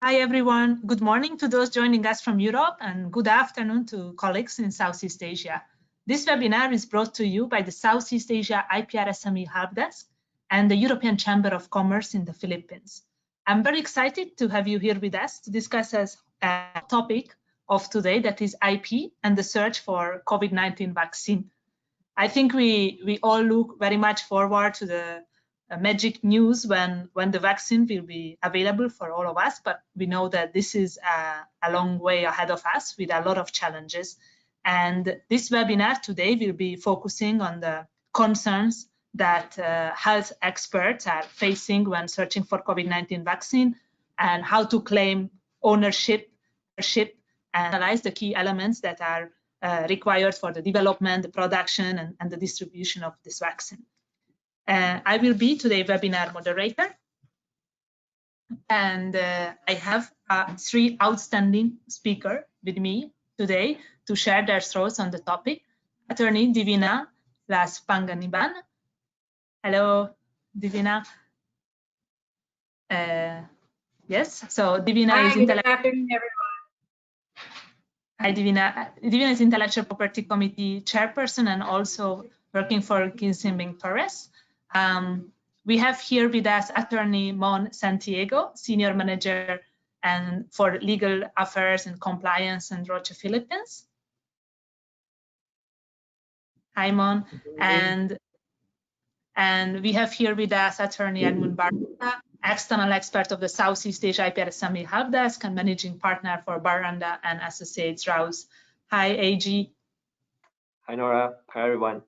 Hi, everyone. Good morning to those joining us from Europe and good afternoon to colleagues in Southeast Asia. This webinar is brought to you by the Southeast Asia IPR SME Helpdesk and the European Chamber of Commerce in the Philippines. I'm very excited to have you here with us to discuss a topic of today, that is IP and the search for COVID-19 vaccine. I think we all look very much forward to the magic news when the vaccine will be available for all of us, but we know that this is a long way ahead of us with a lot of challenges. And this webinar today will be focusing on the concerns that health experts are facing when searching for COVID-19 vaccine and how to claim ownership and analyze the key elements that are required for the development, the production, and the distribution of this vaccine. I will be today's webinar moderator, and I have three outstanding speakers with me today to share their thoughts on the topic. Attorney Divina Ilas-Panganiban. Hello, Divina. Yes, so Divina is good afternoon, everyone. Hi, Divina. Divina is Intellectual Property Committee Chairperson and also working for Quisumbing Torres. We have here with us Attorney Mon Santiago, Senior Manager and for Legal Affairs and Compliance in Roche, Philippines. Hi, Mon. And we have here with us Attorney Edmund Baranda, external expert of the Southeast Asia IPR SME Helpdesk and Managing Partner for Baranda and Associates Rouse. Hi, AG. Hi, Nora. Hi, everyone.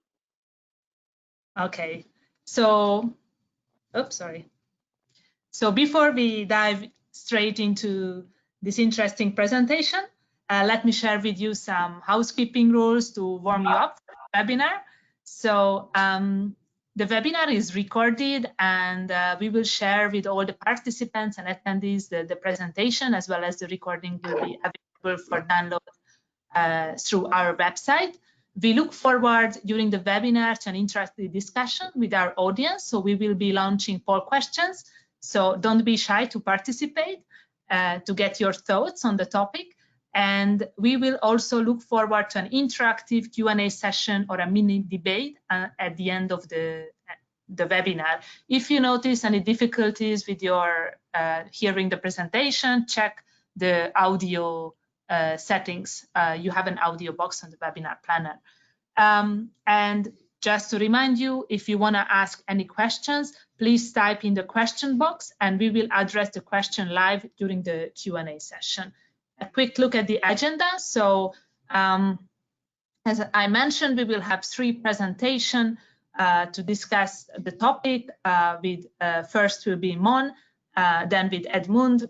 Okay. So, oops, sorry. So before we dive straight into this interesting presentation, let me share with you some housekeeping rules to warm you up for the webinar. So the webinar is recorded and we will share with all the participants and attendees the presentation, as well as the recording will be available for download through our website. We look forward during the webinar to an interactive discussion with our audience. So we will be launching poll questions. So don't be shy to participate, to get your thoughts on the topic. And we will also look forward to an interactive Q&A session or a mini debate at the end of the webinar. If you notice any difficulties with your hearing the presentation, check the audio settings. You have an audio box on the webinar planner. And just to remind you, if you want to ask any questions, please type in the question box and we will address the question live during the Q&A session. A quick look at the agenda. So as I mentioned, we will have three presentations to discuss the topic. First will be Mon, then with Edmund,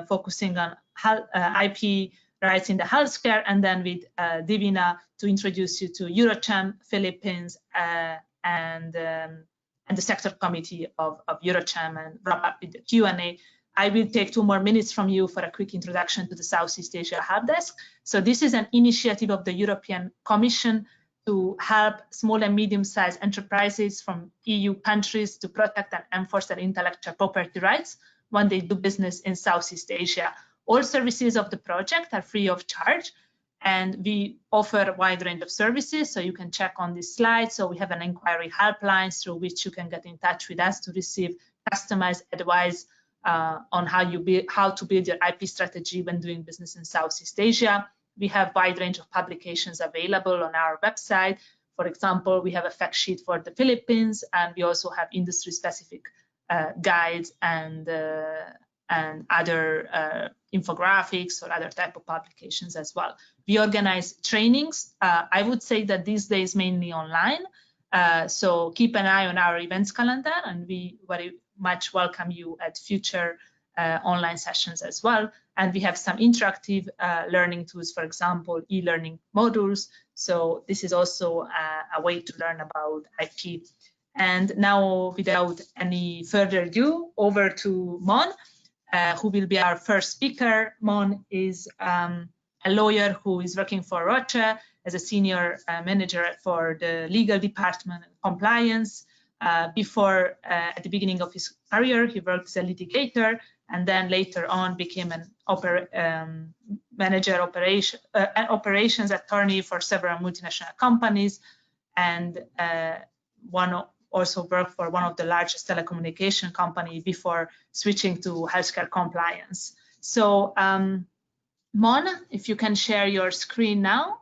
focusing on IP rights in the healthcare, and then with Divina to introduce you to Eurocham, Philippines, and the sector committee of Eurocham, and wrap up with the Q&A. I will take 2 more minutes from you for a quick introduction to the Southeast Asia Helpdesk. So this is an initiative of the European Commission to help small and medium-sized enterprises from EU countries to protect and enforce their intellectual property rights when they do business in Southeast Asia. All services of the project are free of charge, and we offer a wide range of services, so you can check on this slide. So we have an inquiry helpline through which you can get in touch with us to receive customized advice on how to build your IP strategy when doing business in Southeast Asia. We have a wide range of publications available on our website. For example, we have a fact sheet for the Philippines, and we also have industry-specific guides and other infographics or other type of publications as well. We organize trainings. I would say that these days mainly online. So keep an eye on our events calendar, and we very much welcome you at future online sessions as well. And we have some interactive learning tools, for example, e-learning modules. So this is also a way to learn about IP. And now, without any further ado, over to Mon, who will be our first speaker. Mon is a lawyer who is working for Roche as a senior manager for the legal department and compliance. Before, at the beginning of his career, he worked as a litigator, and then later on became an manager operations attorney for several multinational companies, and also worked for one of the largest telecommunication company before switching to healthcare compliance. So, Mon, if you can share your screen now.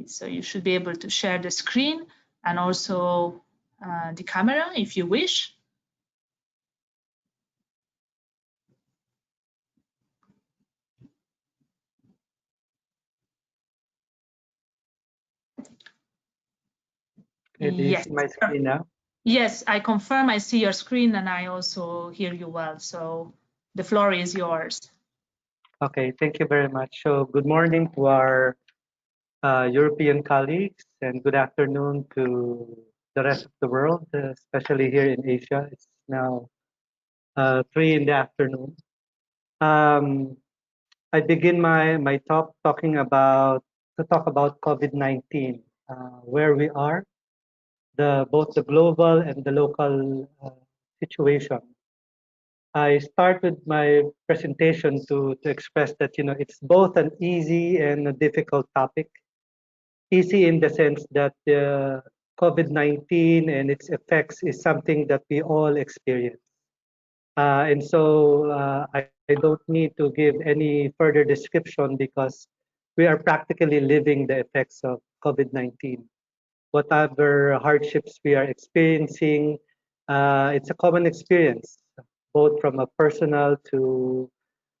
So you should be able to share the screen and also the camera if you wish. Okay, do you see my screen now? Yes, I confirm I see your screen and I also hear you well. So the floor is yours. Okay, thank you very much. So good morning to our European colleagues and good afternoon to the rest of the world, especially here in Asia. It's now 3 in the afternoon. I begin my talk talking about COVID-19, where we are, both the global and the local situation. I started my presentation to express that it's both an easy and a difficult topic. Easy in the sense that COVID-19 and its effects is something that we all experience. And so I don't need to give any further description because we are practically living the effects of COVID-19. Whatever hardships we are experiencing, it's a common experience, both from a personal to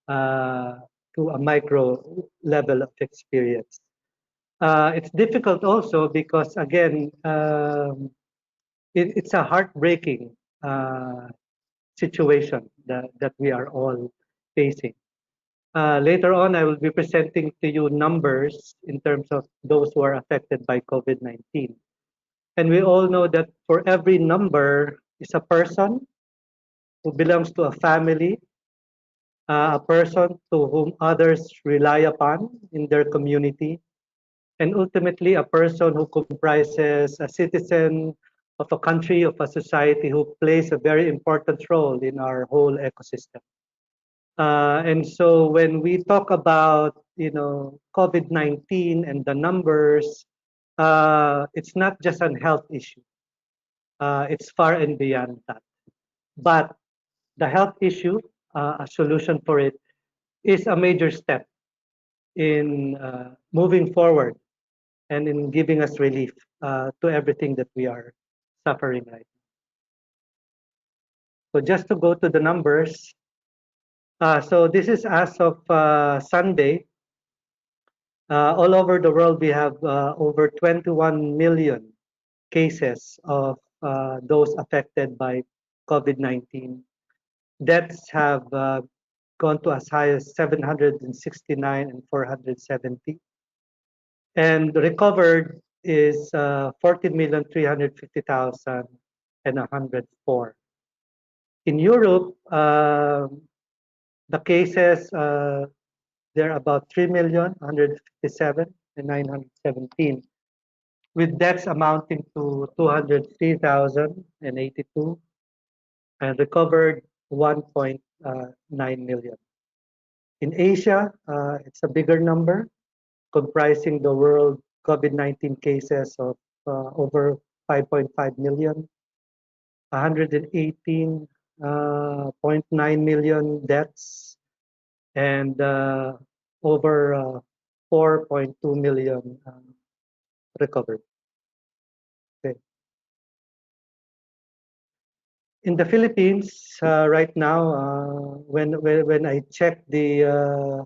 a micro level of experience. It's difficult also because, again, it's a heartbreaking situation that we are all facing. Later on, I will be presenting to you numbers in terms of those who are affected by COVID-19. And we all know that for every number is a person who belongs to a family, a person to whom others rely upon in their community, and ultimately a person who comprises a citizen of a country, of a society who plays a very important role in our whole ecosystem. And so when we talk about COVID-19 and the numbers, it's not just a health issue. It's far and beyond that. But the health issue, a solution for it, is a major step in moving forward and in giving us relief to everything that we are suffering right now. So just to go to the numbers, so this is as of Sunday. All over the world, we have over 21 million cases of those affected by COVID-19. Deaths have gone to as high as 769 and 470. And recovered is 14,350,104. In Europe, the cases, they're about 3,157,917, with deaths amounting to 203,082, and recovered 1.9 million. In Asia, it's a bigger number, comprising the world COVID-19 cases of over 5.5 million, 118.9 million deaths, and over 4.2 million recovered. Okay. In the Philippines, right now, when I check the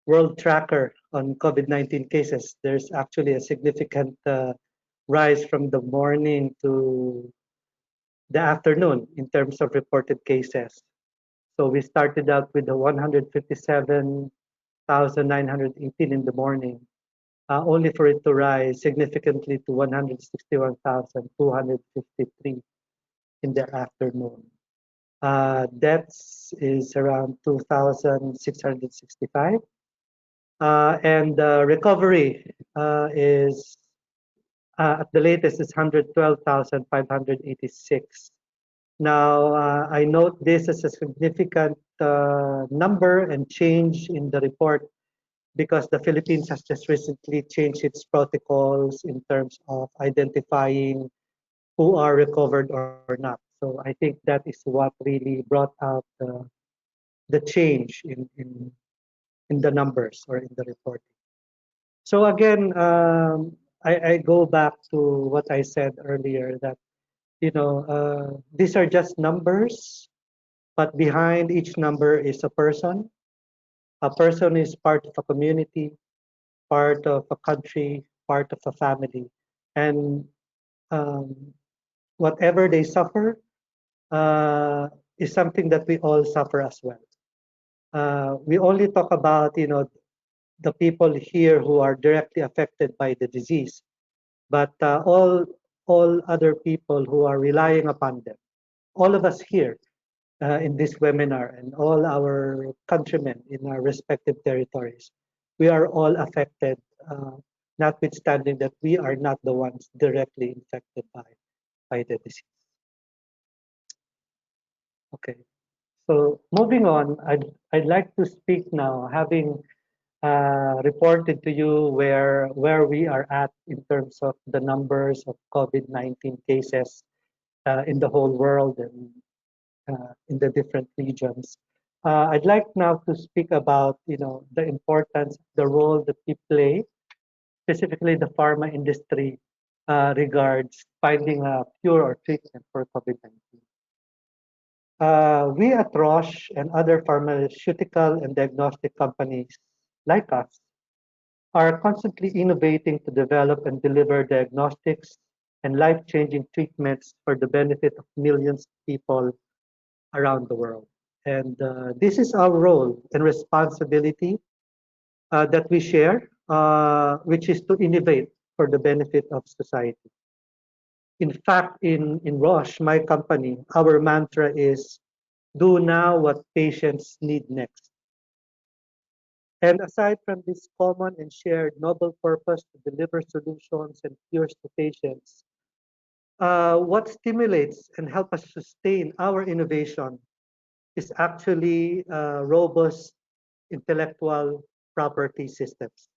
world tracker on COVID-19 cases, there's actually a significant rise from the morning to the afternoon in terms of reported cases. So we started out with the 157,918 in the morning, only for it to rise significantly to 161,253 in the afternoon. Deaths is around 2,665, And the recovery is at the latest is 112,586. Now, I note this as a significant number and change in the report because the Philippines has just recently changed its protocols in terms of identifying who are recovered or not. So I think that is what really brought out the change in the numbers or in the reporting. So again, I go back to what I said earlier that these are just numbers, but behind each number is a person. A person is part of a community, part of a country, part of a family, and um, whatever they suffer is something that we all suffer as well. We only talk about the people here who are directly affected by the disease, but all other people who are relying upon them, all of us here in this webinar and all our countrymen in our respective territories, we are all affected, notwithstanding that we are not the ones directly infected by the disease. Okay, so moving on, I'd like to speak now, having reported to you where we are at in terms of the numbers of COVID-19 cases in the whole world and in the different regions. I'd like now to speak about the importance, the role that we play, specifically the pharma industry, regards finding a cure or treatment for COVID-19. We at Roche and other pharmaceutical and diagnostic companies like us are constantly innovating to develop and deliver diagnostics and life-changing treatments for the benefit of millions of people around the world. And this is our role and responsibility that we share, which is to innovate for the benefit of society. In fact, in Roche, my company, our mantra is do now what patients need next. And aside from this common and shared noble purpose to deliver solutions and cures to patients, what stimulates and helps us sustain our innovation is actually robust intellectual property systems.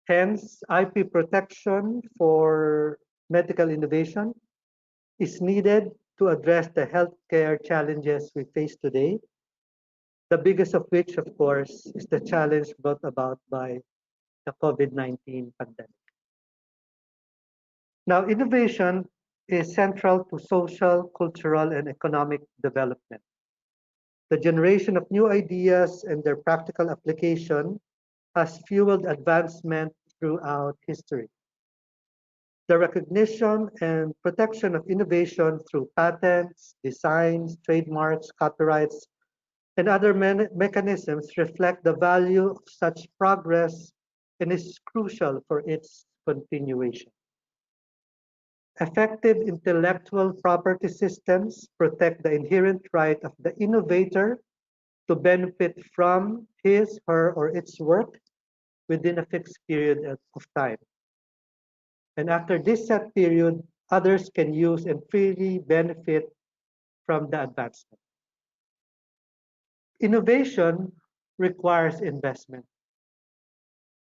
Hence, IP protection for medical innovation is needed to address the healthcare challenges we face today. The biggest of which, of course, is the challenge brought about by the COVID-19 pandemic. Now, innovation is central to social, cultural, and economic development. The generation of new ideas and their practical application has fueled advancement throughout history. The recognition and protection of innovation through patents, designs, trademarks, copyrights, and other mechanisms reflect the value of such progress and is crucial for its continuation. Effective intellectual property systems protect the inherent right of the innovator to benefit from his, her, or its work within a fixed period of time. And after this set period, others can use and freely benefit from the advancement. Innovation requires investment.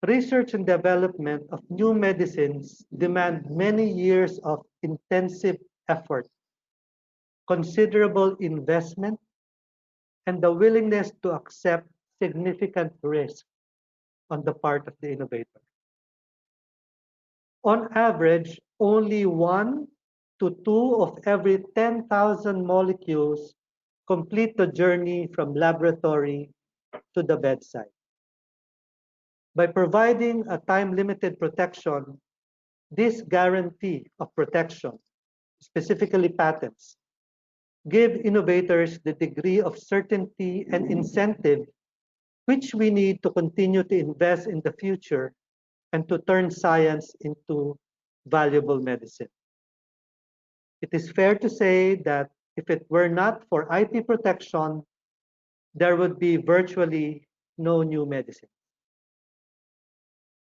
Research and development of new medicines demand many years of intensive effort, considerable investment, and the willingness to accept significant risk on the part of the innovator. On average, only 1 to 2 of every 10,000 molecules complete the journey from laboratory to the bedside. By providing a time-limited protection, this guarantee of protection, specifically patents, give innovators the degree of certainty and incentive which we need to continue to invest in the future and to turn science into valuable medicine. It is fair to say that if it were not for IP protection, there would be virtually no new medicine.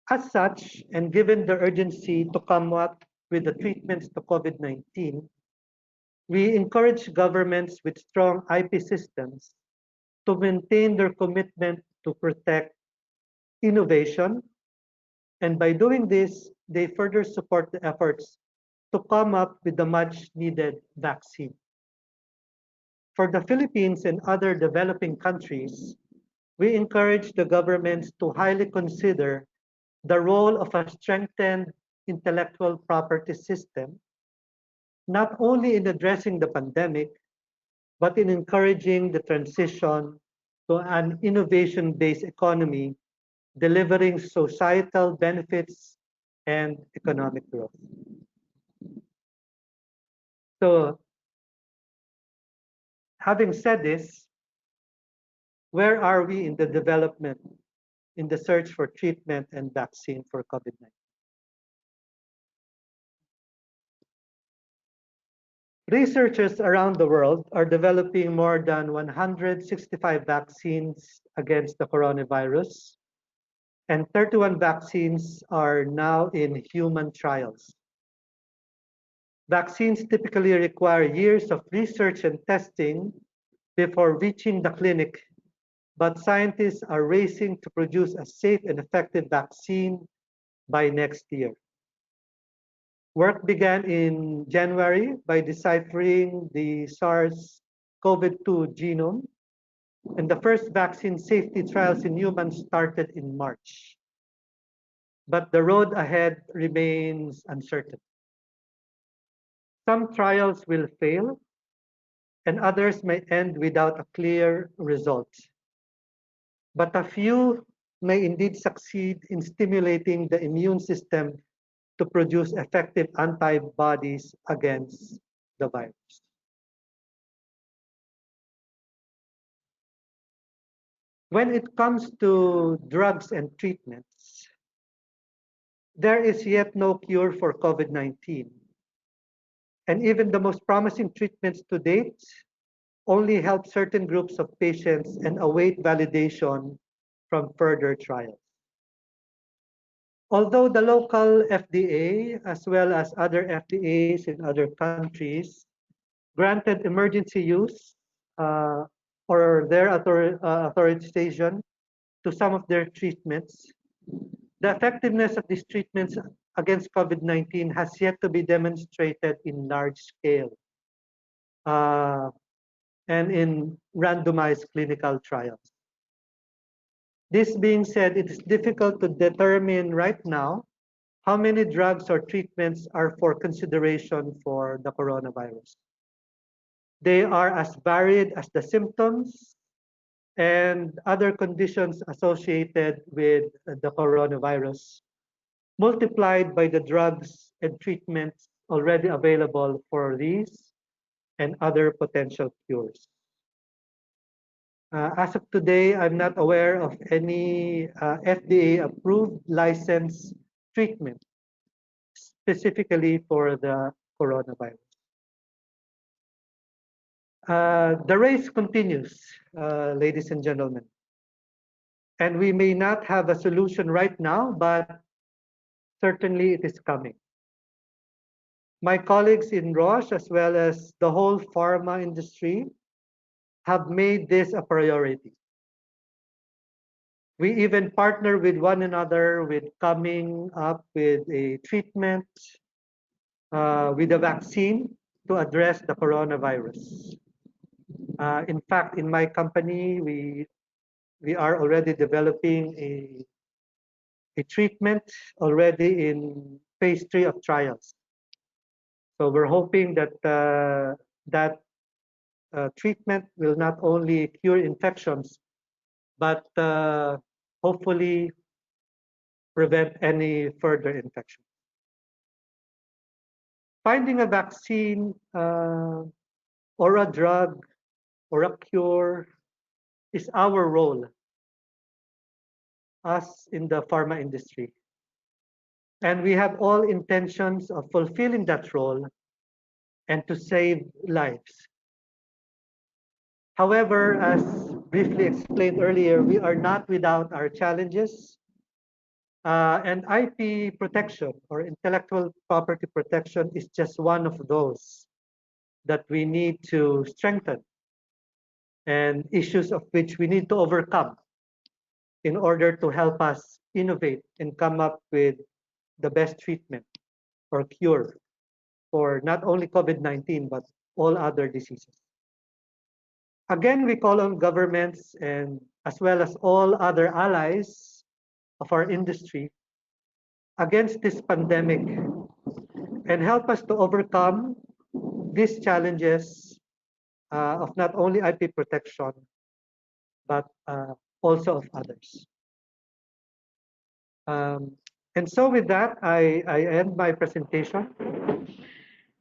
As such, and given the urgency to come up with the treatments to COVID-19, we encourage governments with strong IP systems to maintain their commitment to protect innovation, and by doing this, they further support the efforts to come up with the much needed vaccine. For the Philippines and other developing countries, we encourage the governments to highly consider the role of a strengthened intellectual property system, not only in addressing the pandemic, but in encouraging the transition to an innovation-based economy, delivering societal benefits and economic growth. So, having said this, where are we in the development, in the search for treatment and vaccine for COVID-19? Researchers around the world are developing more than 165 vaccines against the coronavirus, and 31 vaccines are now in human trials. Vaccines typically require years of research and testing before reaching the clinic, but scientists are racing to produce a safe and effective vaccine by next year. Work began in January by deciphering the SARS-CoV-2 genome, and the first vaccine safety trials in humans started in March. But the road ahead remains uncertain. Some trials will fail, and others may end without a clear result. But a few may indeed succeed in stimulating the immune system to produce effective antibodies against the virus. When it comes to drugs and treatments, there is yet no cure for COVID-19. And even the most promising treatments to date only help certain groups of patients and await validation from further trials. Although the local FDA, as well as other FDAs in other countries, granted emergency use or their authorization to some of their treatments, the effectiveness of these treatments against COVID-19 has yet to be demonstrated in large scale and in randomized clinical trials. This being said, it is difficult to determine right now how many drugs or treatments are for consideration for the coronavirus. They are as varied as the symptoms and other conditions associated with the coronavirus, multiplied by the drugs and treatments already available for these and other potential cures. As of today, I'm not aware of any FDA-approved licensed treatment specifically for the coronavirus. The race continues, ladies and gentlemen. And we may not have a solution right now, but certainly it is coming. My colleagues in Roche, as well as the whole pharma industry, have made this a priority. We even partner with one another with coming up with a treatment, with a vaccine to address the coronavirus. In fact, in my company, we are already developing a treatment already in phase 3 of trials. So we're hoping that that treatment will not only cure infections, but hopefully prevent any further infection. Finding a vaccine or a drug or a cure is our role, us in the pharma industry. And we have all intentions of fulfilling that role and to save lives. However, as briefly explained earlier, we are not without our challenges. And IP protection or intellectual property protection is just one of those that we need to strengthen and issues of which we need to overcome in order to help us innovate and come up with the best treatment or cure for not only COVID-19, but all other diseases. Again, we call on governments and as well as all other allies of our industry against this pandemic and help us to overcome these challenges of not only IP protection, but also of others. And so with that, I end my presentation.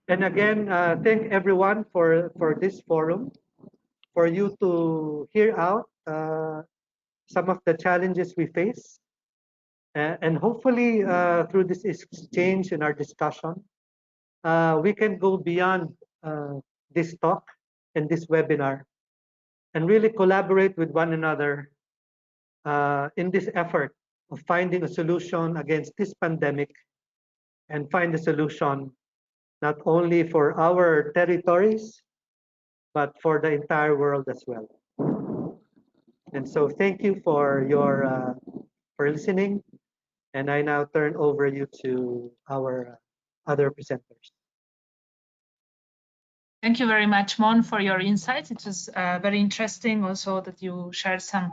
And again, thank everyone for this forum, for you to hear out some of the challenges we face. And hopefully through this exchange and our discussion, we can go beyond this talk and this webinar and really collaborate with one another in this effort of finding a solution against this pandemic and find a solution not only for our territories, but for the entire world as well. And so thank you for your for listening. And I now turn over you to our other presenters. Thank you very much, Mon, for your insights. It was very interesting also that you shared some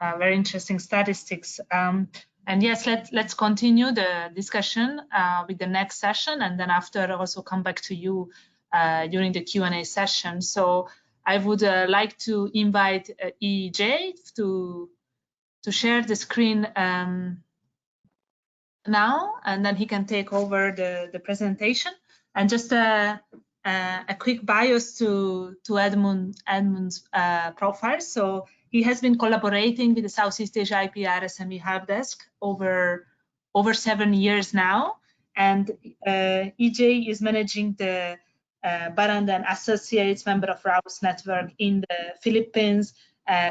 very interesting statistics. And yes, let's continue the discussion with the next session, and then after also come back to you during the Q&A session. So I would like to invite EJ to share the screen now, and then he can take over the presentation. And just a quick bios to Edmund's profile. So he has been collaborating with the Southeast Asia IP RSME Helpdesk over 7 years now. And EJ is managing the Baranda and Associates member of Rouse network in the Philippines,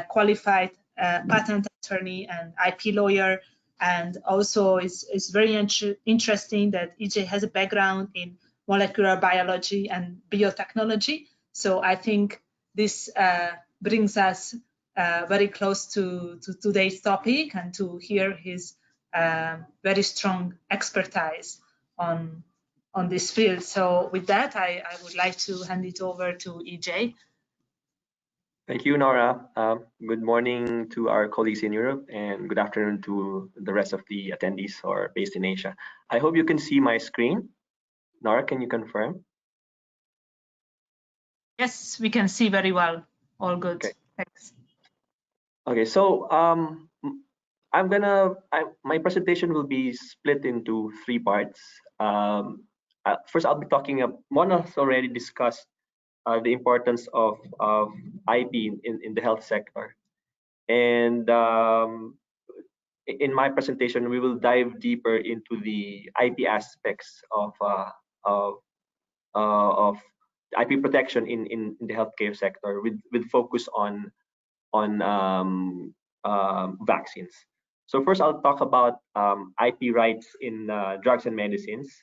qualified patent attorney and IP lawyer. And also it's very interesting that EJ has a background in molecular biology and biotechnology. So I think this brings us very close to today's topic and to hear his very strong expertise on this field. So with that, I would like to hand it over to EJ. Thank you, Nora. Good morning to our colleagues in Europe, and good afternoon to the rest of the attendees who are based in Asia. I hope you can see my screen. Nora, can you confirm? Yes, we can see very well. All good. Okay. Thanks. Okay, so my presentation will be split into 3 parts. First, I'll be talking. Mona has already discussed the importance of IP in the health sector, and in my presentation, we will dive deeper into the IP aspects of IP protection in the healthcare sector, with focus on vaccines. So first, I'll talk about IP rights in drugs and medicines,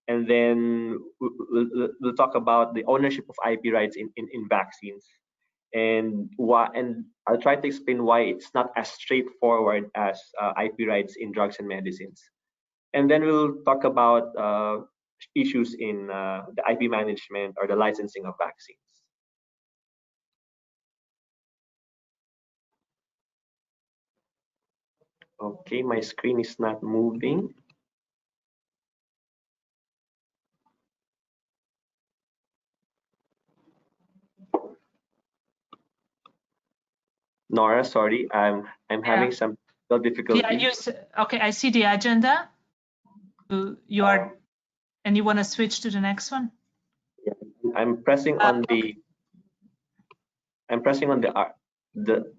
and then we'll talk about the ownership of IP rights in vaccines, and why. And I'll try to explain why it's not as straightforward as IP rights in drugs and medicines. And then we'll talk about issues in the IP management or the licensing of vaccines. Okay, my screen is not moving. Nora, sorry, I'm having some difficulty. Yeah, okay, I see the agenda. You are, and you want to switch to the next one? Yeah, I'm pressing on the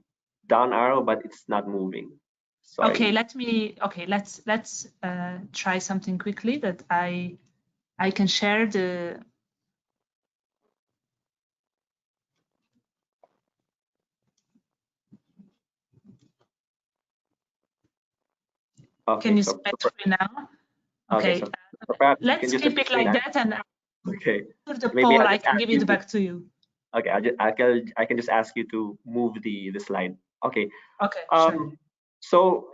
down arrow, but it's not moving. Sorry. Okay, let's try something quickly that I can share the. Okay, Can you so, see my screen now? okay, Okay, so perhaps you can let's just keep it like that, and okay. after the Maybe poll, I'll I just can ask give you it to, back to you. okay, I can just ask you to move the slide. Okay. Okay, sure. So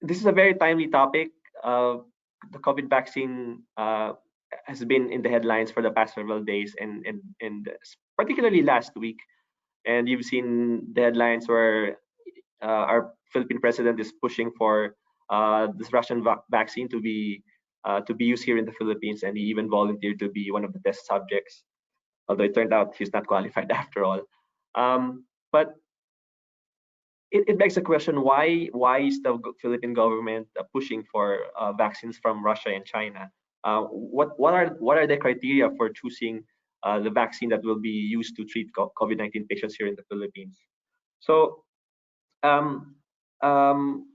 this is a very timely topic. The COVID vaccine has been in the headlines for the past several days, and particularly last week. And you've seen the headlines where our Philippine president is pushing for this Russian vaccine to be used here in the Philippines, and he even volunteered to be one of the test subjects. Although it turned out he's not qualified after all. But it begs the question: why is the Philippine government pushing for vaccines from Russia and China? What are the criteria for choosing the vaccine that will be used to treat COVID-19 patients here in the Philippines? So um, um,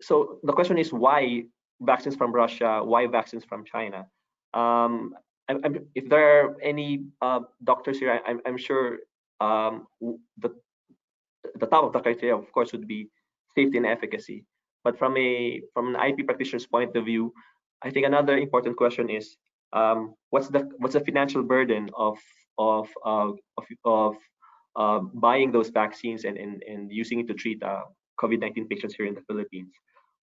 so the question is, why vaccines from Russia? Why vaccines from China? If there are any doctors here, I'm sure the top of the criteria, of course, would be safety and efficacy. But from an IP practitioner's point of view, I think another important question is what's the financial burden of buying those vaccines and using it to treat COVID-19 patients here in the Philippines?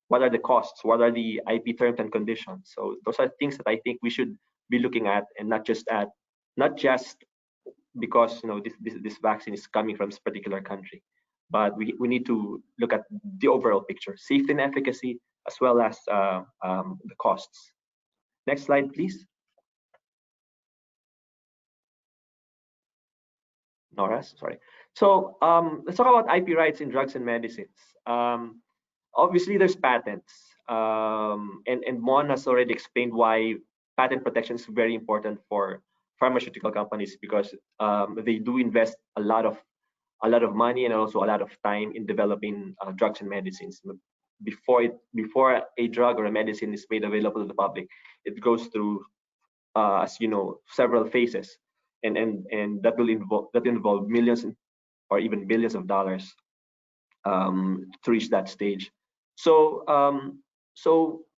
What are the costs? What are the IP terms and conditions? So those are things that I think we should be looking at, and not just because this vaccine is coming from this particular country, but we need to look at the overall picture, safety and efficacy, as well as the costs. Next slide, please. Nora, sorry. So let's talk about IP rights in drugs and medicines. Obviously, there's patents, and Mon has already explained why patent protection is very important for pharmaceutical companies, because they do invest a lot of money and also a lot of time in developing drugs and medicines. Before a drug or a medicine is made available to the public, it goes through, as you know, several phases, and that involve millions or even billions of dollars to reach that stage. So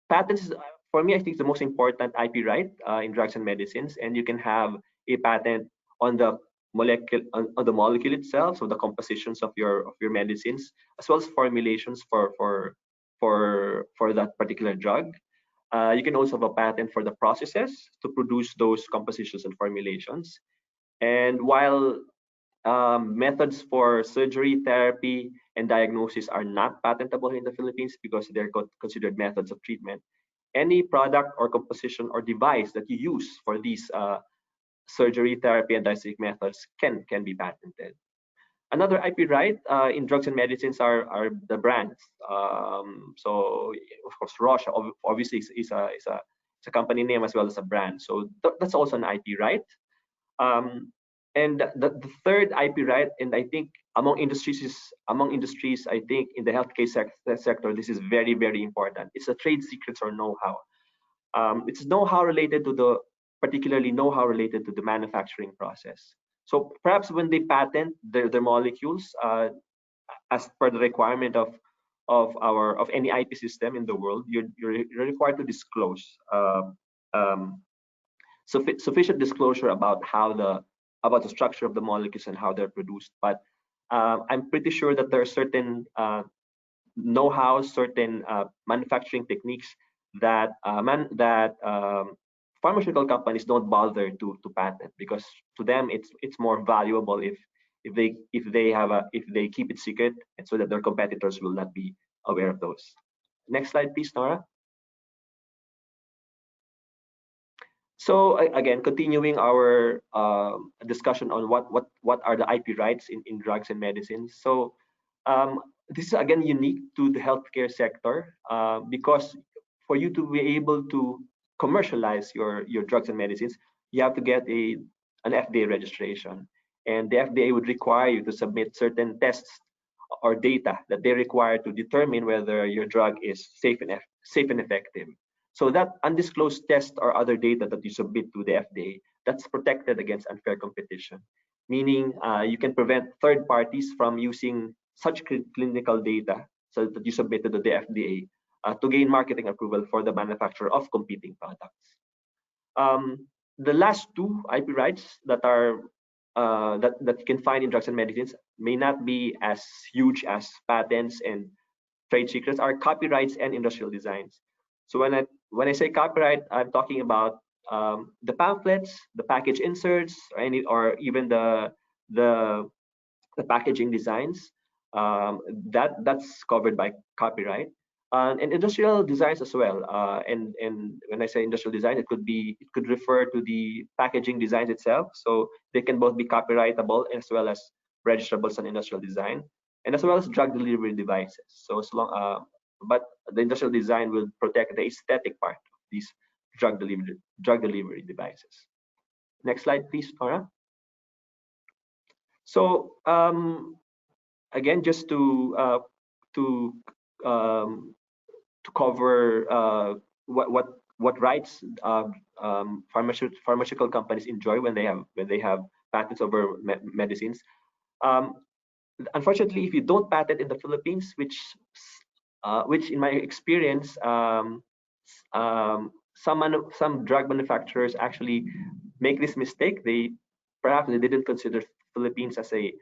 patents for me, I think, the most important IP right in drugs and medicines, and you can have a patent on the molecule itself, so the compositions of your medicines, as well as formulations for that particular drug. You can also have a patent for the processes to produce those compositions and formulations. And while methods for surgery, therapy, and diagnosis are not patentable in the Philippines because they're considered methods of treatment, any product or composition or device that you use for these surgery, therapy, and diagnostic methods can be patented. Another IP right in drugs and medicines are the brands. So of course, Roche obviously is a company name as well as a brand. So that's also an IP right. And the third IP right, and I think among industries, I think in the healthcare sector, this is very, very important. It's a trade secrets or know-how. It's know-how related to particularly know-how related to the manufacturing process. So perhaps when they patent their molecules, as per the requirement of any IP system in the world, you're required to disclose sufficient disclosure about the structure of the molecules and how they're produced. But I'm pretty sure that there are certain know-how, certain manufacturing techniques that pharmaceutical companies don't bother to patent, because to them it's more valuable if they keep it secret, and so that their competitors will not be aware of those. Next slide, please, Nora. So again, continuing our discussion on what are the IP rights in drugs and medicines. So this is again unique to the healthcare sector, because for you to be able to commercialize your drugs and medicines, you have to get an FDA registration, and the FDA would require you to submit certain tests or data that they require to determine whether your drug is safe and effective. So that undisclosed test or other data that you submit to the FDA, that's protected against unfair competition, meaning you can prevent third parties from using such clinical data so that you submitted to the FDA to gain marketing approval for the manufacture of competing products. The last two IP rights that are that you can find in drugs and medicines may not be as huge as patents and trade secrets, are copyrights and industrial designs. So when I say copyright, I'm talking about the pamphlets, the package inserts, or even the packaging designs. That's covered by copyright. And industrial designs as well. And when I say industrial design, it could refer to the packaging designs itself. So they can both be copyrightable as well as registrable as an industrial design, and as well as drug delivery devices. So as long, but the industrial design will protect the aesthetic part of these drug delivery devices. Next slide, please, Nora. So again, just to cover what rights pharmaceutical companies enjoy when they have patents over medicines. Unfortunately, if you don't patent in the Philippines, which in my experience, some drug manufacturers actually make this mistake. Perhaps they didn't consider Philippines as a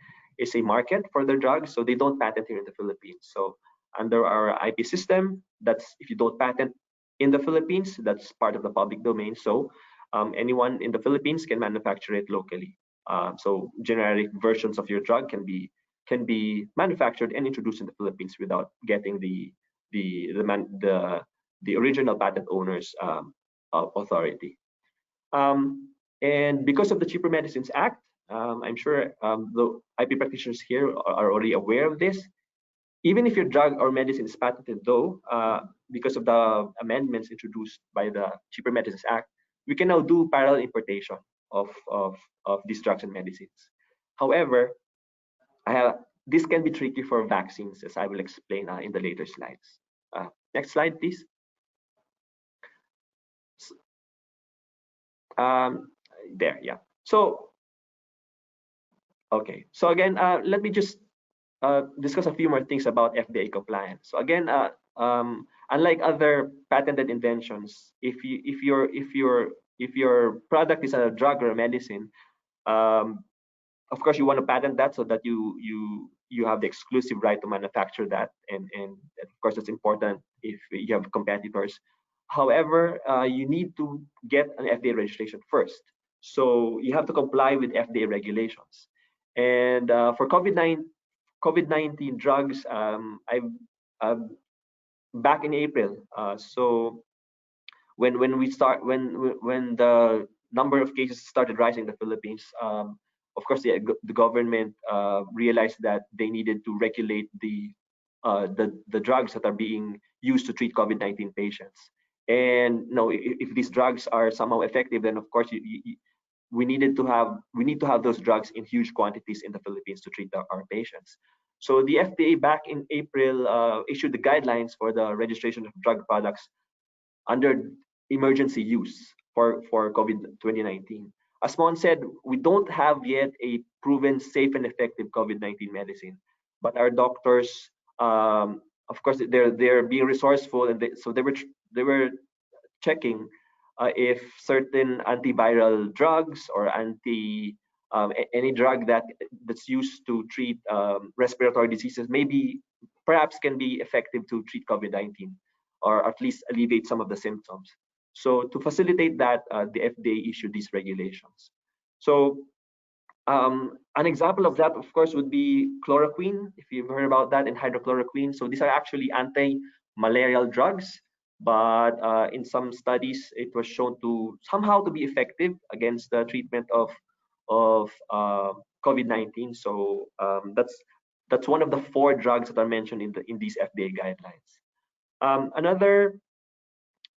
market for their drugs, so they don't patent here in the Philippines. So under our IP system, that's if you don't patent in the Philippines, that's part of the public domain. So anyone in the Philippines can manufacture it locally. So generic versions of your drug can be manufactured and introduced in the Philippines without getting the original patent owner's authority. And because of the Cheaper Medicines Act, I'm sure the IP practitioners here are already aware of this. Even if your drug or medicine is patented, though, because of the amendments introduced by the Cheaper Medicines Act, we can now do parallel importation of these drugs and medicines. However, this can be tricky for vaccines, as I will explain in the later slides. Next slide, please. There, yeah. So, okay. So again, let me just discuss a few more things about FDA compliance. So again, unlike other patented inventions, if your product is a drug or a medicine, of course you want to patent that so that you have the exclusive right to manufacture that, and of course that's important if you have competitors. However, you need to get an FDA registration first, so you have to comply with FDA regulations. And for COVID-19 drugs, back in April, so when the number of cases started rising in the Philippines, of course the government realized that they needed to regulate the drugs that are being used to treat COVID-19 patients. And if these drugs are somehow effective, then of course we need to have those drugs in huge quantities in the Philippines to treat our patients. So the FDA back in April issued the guidelines for the registration of drug products under emergency use for COVID-2019. As Mon said, we don't have yet a proven safe and effective COVID-19 medicine, but our doctors, of course, they're being resourceful, and so they were checking if certain antiviral drugs or any drug that's used to treat respiratory diseases perhaps can be effective to treat COVID-19, or at least alleviate some of the symptoms. So to facilitate that, the FDA issued these regulations. So an example of that, of course, would be chloroquine, if you've heard about that, and hydrochloroquine. So these are actually anti-malarial drugs, but in some studies, it was shown to somehow to be effective against the treatment of COVID-19. So that's one of the 4 drugs that are mentioned in these FDA guidelines. Another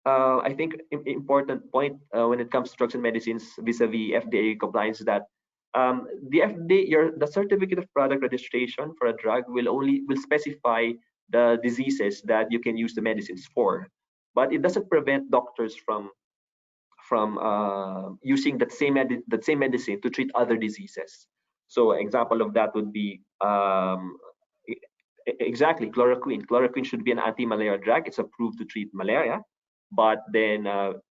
I think important point when it comes to drugs and medicines vis-a-vis FDA compliance is that the FDA, the certificate of product registration for a drug will specify the diseases that you can use the medicines for, but it doesn't prevent doctors from using that same medicine to treat other diseases. So an example of that would be Exactly, chloroquine. Chloroquine should be an anti-malaria drug. It's approved to treat malaria, but then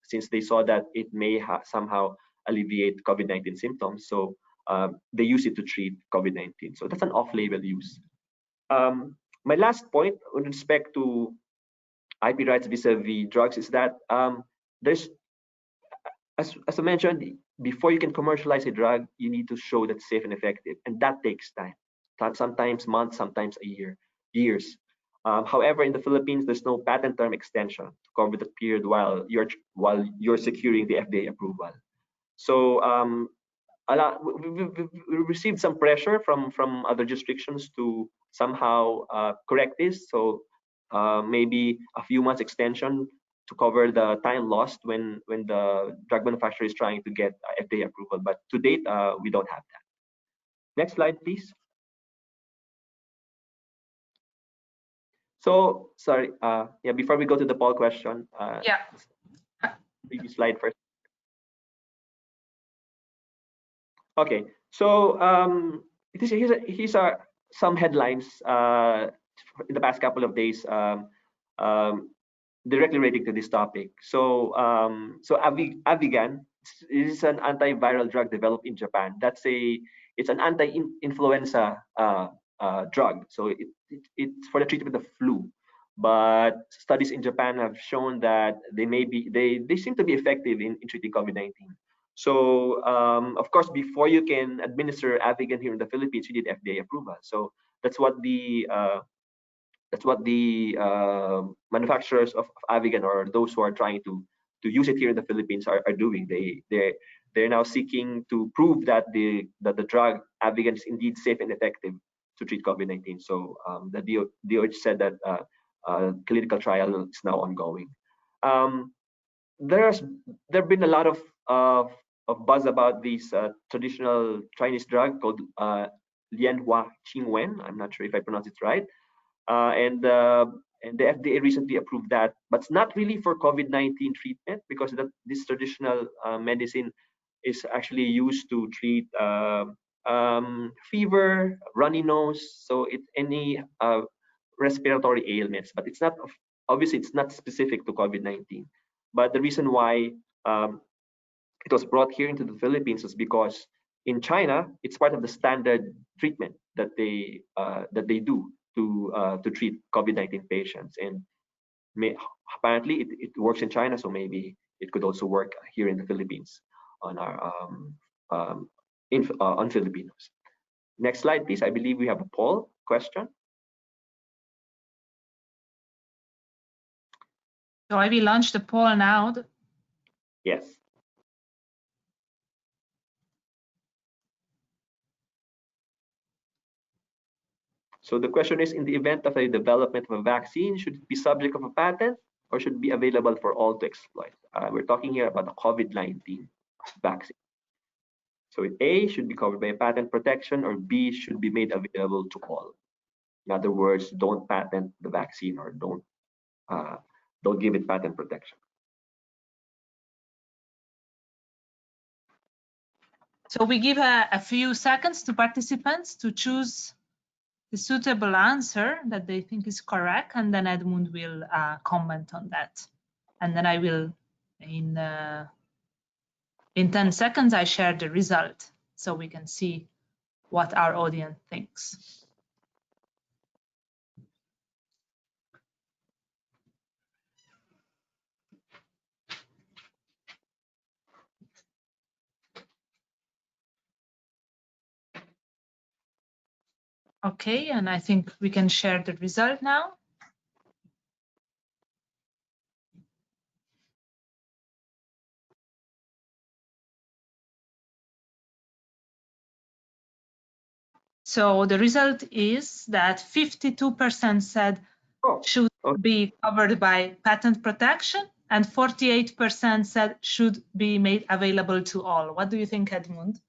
since they saw that it may somehow alleviate COVID-19 symptoms, so they use it to treat COVID-19. So that's an off-label use. My last point with respect to IP rights vis-a-vis drugs is that there's, as I mentioned, before you can commercialize a drug, you need to show that it's safe and effective, and that takes time. Sometimes months, sometimes a year, years. However, in the Philippines, there's no patent term extension to cover the period while you're securing the FDA approval. So we received some pressure from other jurisdictions to somehow correct this. So maybe a few months extension to cover the time lost when the drug manufacturer is trying to get FDA approval. But to date, we don't have that. Next slide, please. So sorry, yeah, before we go to the poll question, yeah, previous slide first. Okay, so here's some headlines in the past couple of days directly relating to this topic. So Avigan is an antiviral drug developed in Japan. It's an anti-influenza drug. So it's for the treatment of flu. But studies in Japan have shown that they seem to be effective in treating COVID-19. So of course, before you can administer Avigan here in the Philippines, you need FDA approval. So that's what the manufacturers of Avigan, or those who are trying to use it here in the Philippines, are doing. They're now seeking to prove that the drug Avigan is indeed safe and effective to treat COVID-19. So the DOH said that clinical trial is now ongoing. There've been a lot of buzz about this traditional Chinese drug called Lianhua Qingwen. I'm not sure if I pronounce it right. And the FDA recently approved that, but it's not really for COVID-19 treatment, because this traditional medicine is actually used to treat fever, runny nose, so any respiratory ailments. But it's not, obviously, it's not specific to COVID-19. But the reason why it was brought here into the Philippines is because in China, it's part of the standard treatment that they do to treat COVID-19 patients, and apparently it works in China, so maybe it could also work here in the Philippines on our on Filipinos. Next slide, please. I believe we have a poll question. So I will launch the poll now. Yes. So the question is, in the event of a development of a vaccine, should it be subject of a patent or should it be available for all to exploit? We're talking here about the COVID-19 vaccine. So A should be covered by a patent protection, or B should be made available to all. In other words, don't patent the vaccine, or don't give it patent protection. So we give a few seconds to participants to choose the suitable answer that they think is correct, and then Edmund will comment on that. And then I will, in 10 seconds, I share the result so we can see what our audience thinks. Okay, and I think we can share the result now. So the result is that 52% said should be covered by patent protection, and 48% said should be made available to all. What do you think, Edmund?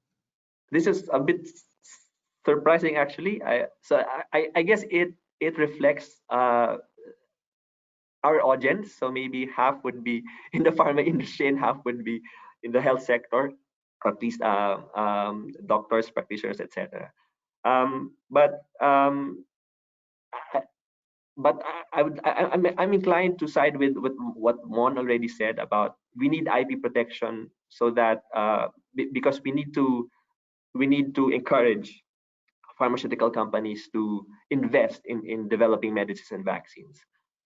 This is a bit surprising, actually. I guess it reflects our audience. So maybe half would be in the pharma industry and half would be in the health sector, or at least doctors, practitioners, etc. But I'm inclined to side with what Mon already said about we need IP protection so that because we need to encourage pharmaceutical companies to invest in developing medicines and vaccines.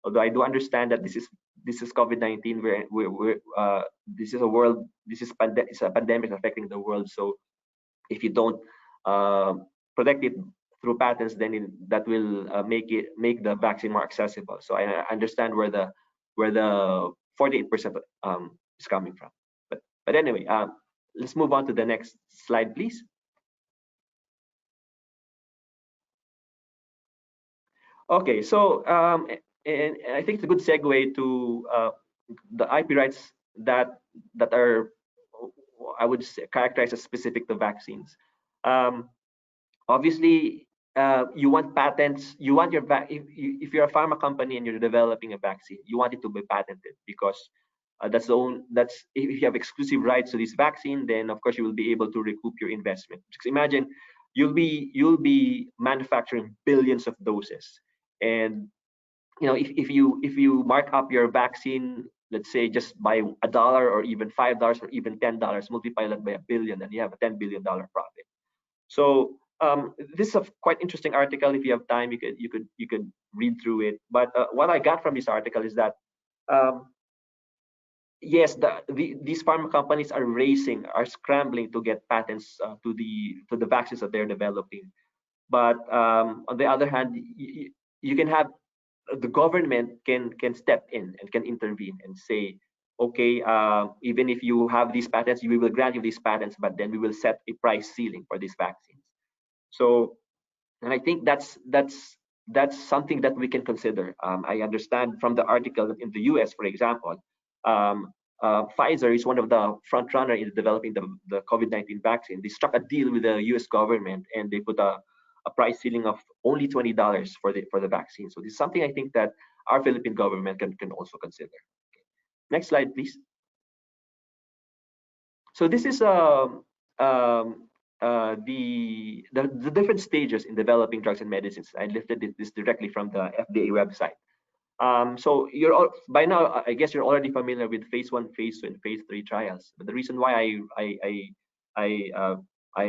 Although I do understand that this is COVID-19, where this is it's a pandemic affecting the world. So if you don't protect it through patents, then that will make the vaccine more accessible. So I understand where the 48% is coming from. But anyway, let's move on to the next slide, please. Okay, so and I think it's a good segue to the IP rights that are, I would say, characterized as specific to vaccines. Obviously, you want patents. You want if you're a pharma company and you're developing a vaccine, you want it to be patented because that's if you have exclusive rights to this vaccine, then of course you will be able to recoup your investment. Just imagine you'll be manufacturing billions of doses, and if you mark up your vaccine, let's say just by $1 or even $5 or even $10, multiply that by a billion, and you have a $10 billion profit. So this is a quite interesting article. If you have time, you could read through it. But what I got from this article is that yes, these pharma companies are scrambling to get patents to the vaccines that they're developing. But on the other hand, you can have the government can step in and can intervene and say, okay, even if you have these patents, we will grant you these patents, but then we will set a price ceiling for these vaccines. So, and I think that's something that we can consider. I understand from the article that in the US, for example, Pfizer is one of the front runner in developing the COVID-19 vaccine. They struck a deal with the US government and they put a price ceiling of only $20 for the vaccine. So this is something I think that our Philippine government can also consider. Okay. Next slide, please. So this is the different stages in developing drugs and medicines. I lifted this directly from the FDA website. So you're all, by now, I guess you're already familiar with phase 1, phase 2, and phase 3 trials. But the reason why I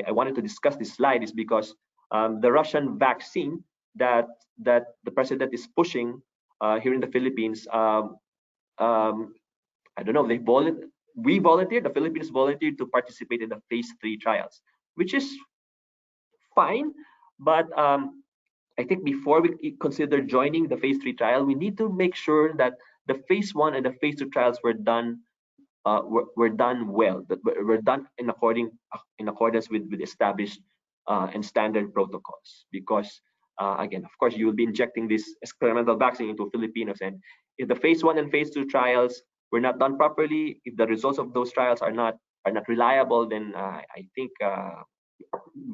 wanted to discuss this slide is because the Russian vaccine that the president is pushing here in the Philippines, I don't know, we volunteered, the Philippines volunteered to participate in the phase 3 trials, which is fine, but I think before we consider joining the phase 3 trial, we need to make sure that the phase 1 and the phase 2 trials were done well, that were done in accordance with established and standard protocols. Because again, of course, you will be injecting this experimental vaccine into Filipinos, and if the phase 1 and phase 2 trials were not done properly, if the results of those trials are not reliable, then I think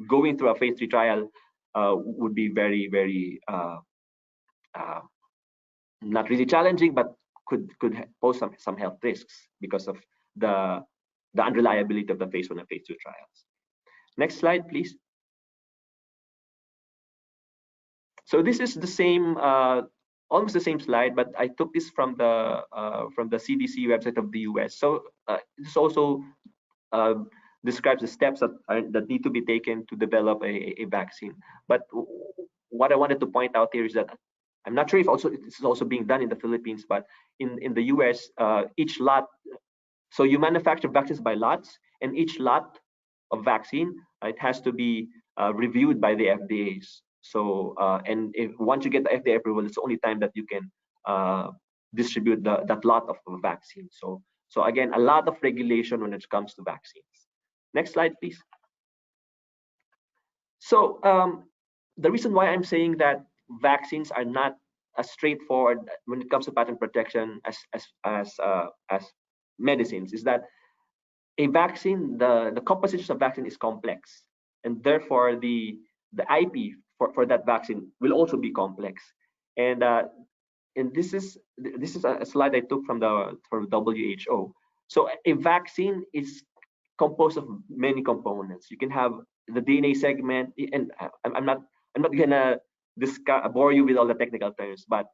going through a phase 3 trial would be very, very not really challenging, but could pose some health risks because of the unreliability of the phase 1 and phase 2 trials. Next slide, please. So this is the same, almost the same slide, but I took this from the CDC website of the US. So this also describes the steps that need to be taken to develop a vaccine. But what I wanted to point out here is that I'm not sure if this is also being done in the Philippines, but in the US, each lot, so you manufacture vaccines by lots, and each lot of vaccine, it has to be reviewed by the FDAs. So and once you get the FDA approval, it's the only time that you can distribute that lot of vaccine. So again, a lot of regulation when it comes to vaccines. Next slide, please. So the reason why I'm saying that vaccines are not as straightforward when it comes to patent protection as medicines is that a vaccine, the composition of vaccine is complex, and therefore the IP for that vaccine will also be complex. And this is a slide I took from WHO. So a vaccine is composed of many components. You can have the DNA segment, and I'm not gonna bore you with all the technical terms, but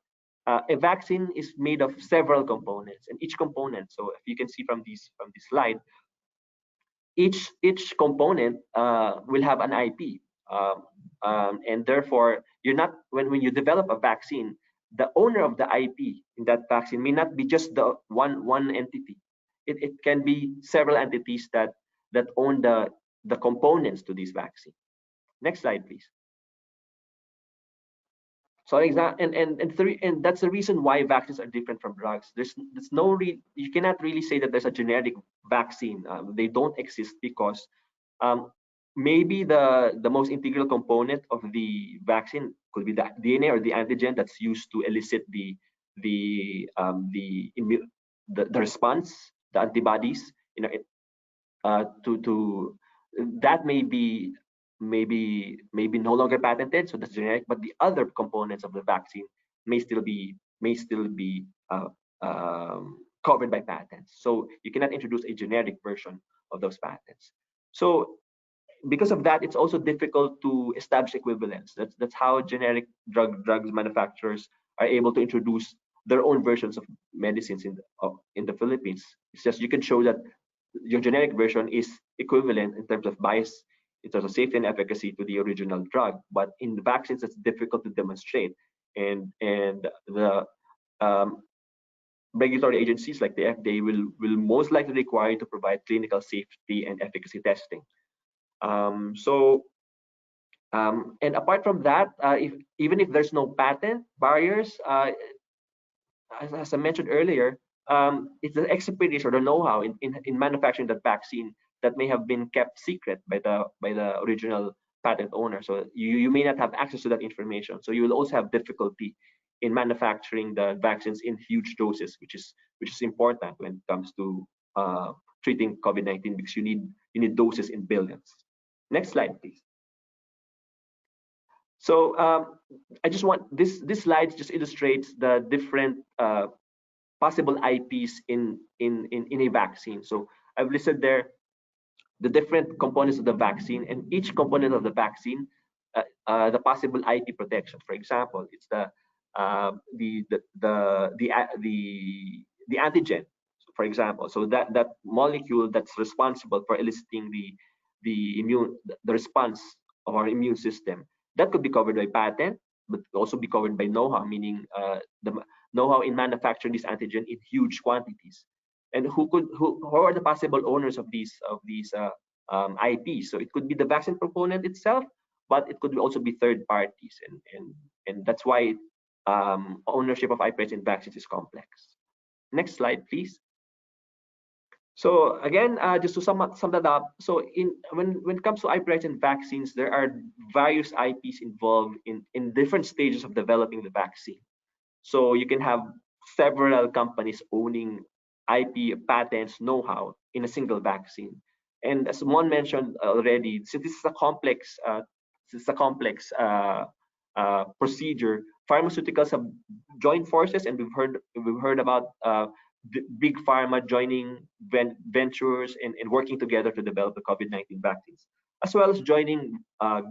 a vaccine is made of several components, and each component, so if you can see from this slide, each component will have an IP, and therefore you're not, when you develop a vaccine, the owner of the IP in that vaccine may not be just the one entity. It can be several entities that own the components to this vaccine. Next slide, please. So and that's the reason why vaccines are different from drugs. There's you cannot really say that there's a generic vaccine. They don't exist because maybe the most integral component of the vaccine could be the DNA or the antigen that's used to elicit the response, the antibodies. To that may be no longer patented, so that's generic. But the other components of the vaccine may still be covered by patents. So you cannot introduce a generic version of those patents. So because of that, it's also difficult to establish equivalence. That's how generic drugs manufacturers are able to introduce their own versions of medicines in the Philippines. It's just you can show that your generic version is equivalent in terms of bias, in terms of safety and efficacy to the original drug. But in the vaccines, it's difficult to demonstrate, and the regulatory agencies like the FDA will most likely require you to provide clinical safety and efficacy testing. And apart from that, even if there's no patent barriers, as I mentioned earlier, it's the expertise or the know-how in manufacturing that vaccine that may have been kept secret by the original patent owner. So you may not have access to that information. So you will also have difficulty in manufacturing the vaccines in huge doses, which is important when it comes to treating COVID-19, because you need doses in billions. Next slide, please. So I just want this slide just illustrates the different possible IPs in a vaccine. So I've listed there the different components of the vaccine, and each component of the vaccine, the possible IP protection. For example, it's the antigen, for example. So that molecule that's responsible for eliciting the response of our immune system, that could be covered by patent, but also be covered by know-how, meaning the know-how in manufacturing this antigen in huge quantities. And who are the possible owners of these IPs? So it could be the vaccine proponent itself, but it could also be third parties, and that's why ownership of IP rights in vaccines is complex. Next slide, please. So again, just to sum that up, so when it comes to IP rights in vaccines, there are various IPs involved in different stages of developing the vaccine. So you can have several companies owning IP, patents, know-how in a single vaccine. And as Mon mentioned already, since this is a complex procedure, pharmaceuticals have joined forces, and we've heard about big pharma joining ventures and working together to develop the COVID-19 vaccines, as well as joining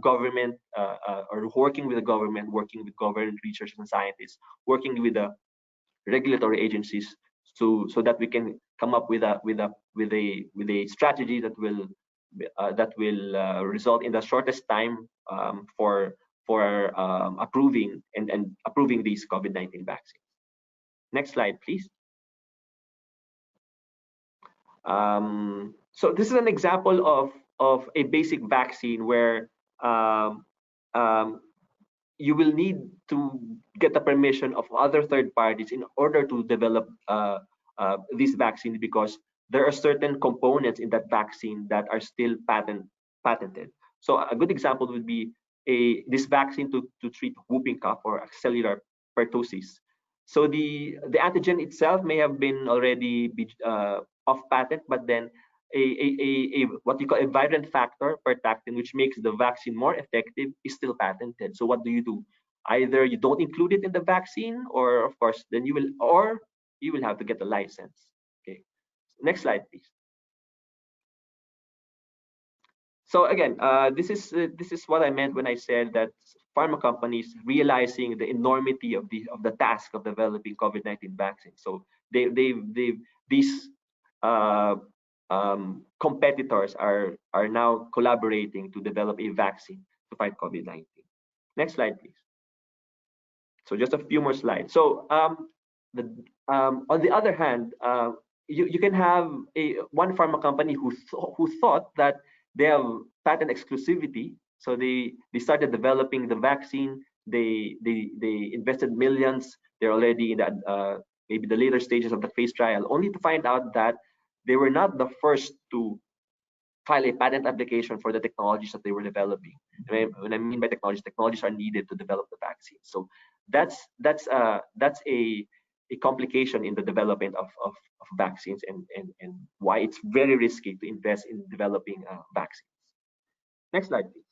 government or working with the government, working with government researchers and scientists, working with the regulatory agencies, so that we can come up with a strategy that will result in the shortest time for approving these COVID-19 vaccines. Next slide, please. So this is an example of a basic vaccine where you will need to get the permission of other third parties in order to develop this vaccine, because there are certain components in that vaccine that are still patented. So a good example would be this vaccine to treat whooping cough or cellular pertussis. So the antigen itself may have been already off patent, but then a what you call a virulent factor, pertactin, which makes the vaccine more effective, is still patented. So what do? Either you don't include it in the vaccine, or of course then you will have to get a license. Okay, next slide, please. So again, this is what I meant when I said that pharma companies realizing the enormity of the task of developing COVID-19 vaccines. So these competitors are now collaborating to develop a vaccine to fight COVID-19. Next slide, please. So just a few more slides. So on the other hand, you can have one pharma company who thought that they have patent exclusivity. So they started developing the vaccine. They invested millions. They're already in the maybe the later stages of the phase trial, only to find out that they were not the first to file a patent application for the technologies that they were developing. When I mean by technologies are needed to develop the vaccine. So that's a complication in the development of vaccines and why it's very risky to invest in developing vaccines. Next slide, please.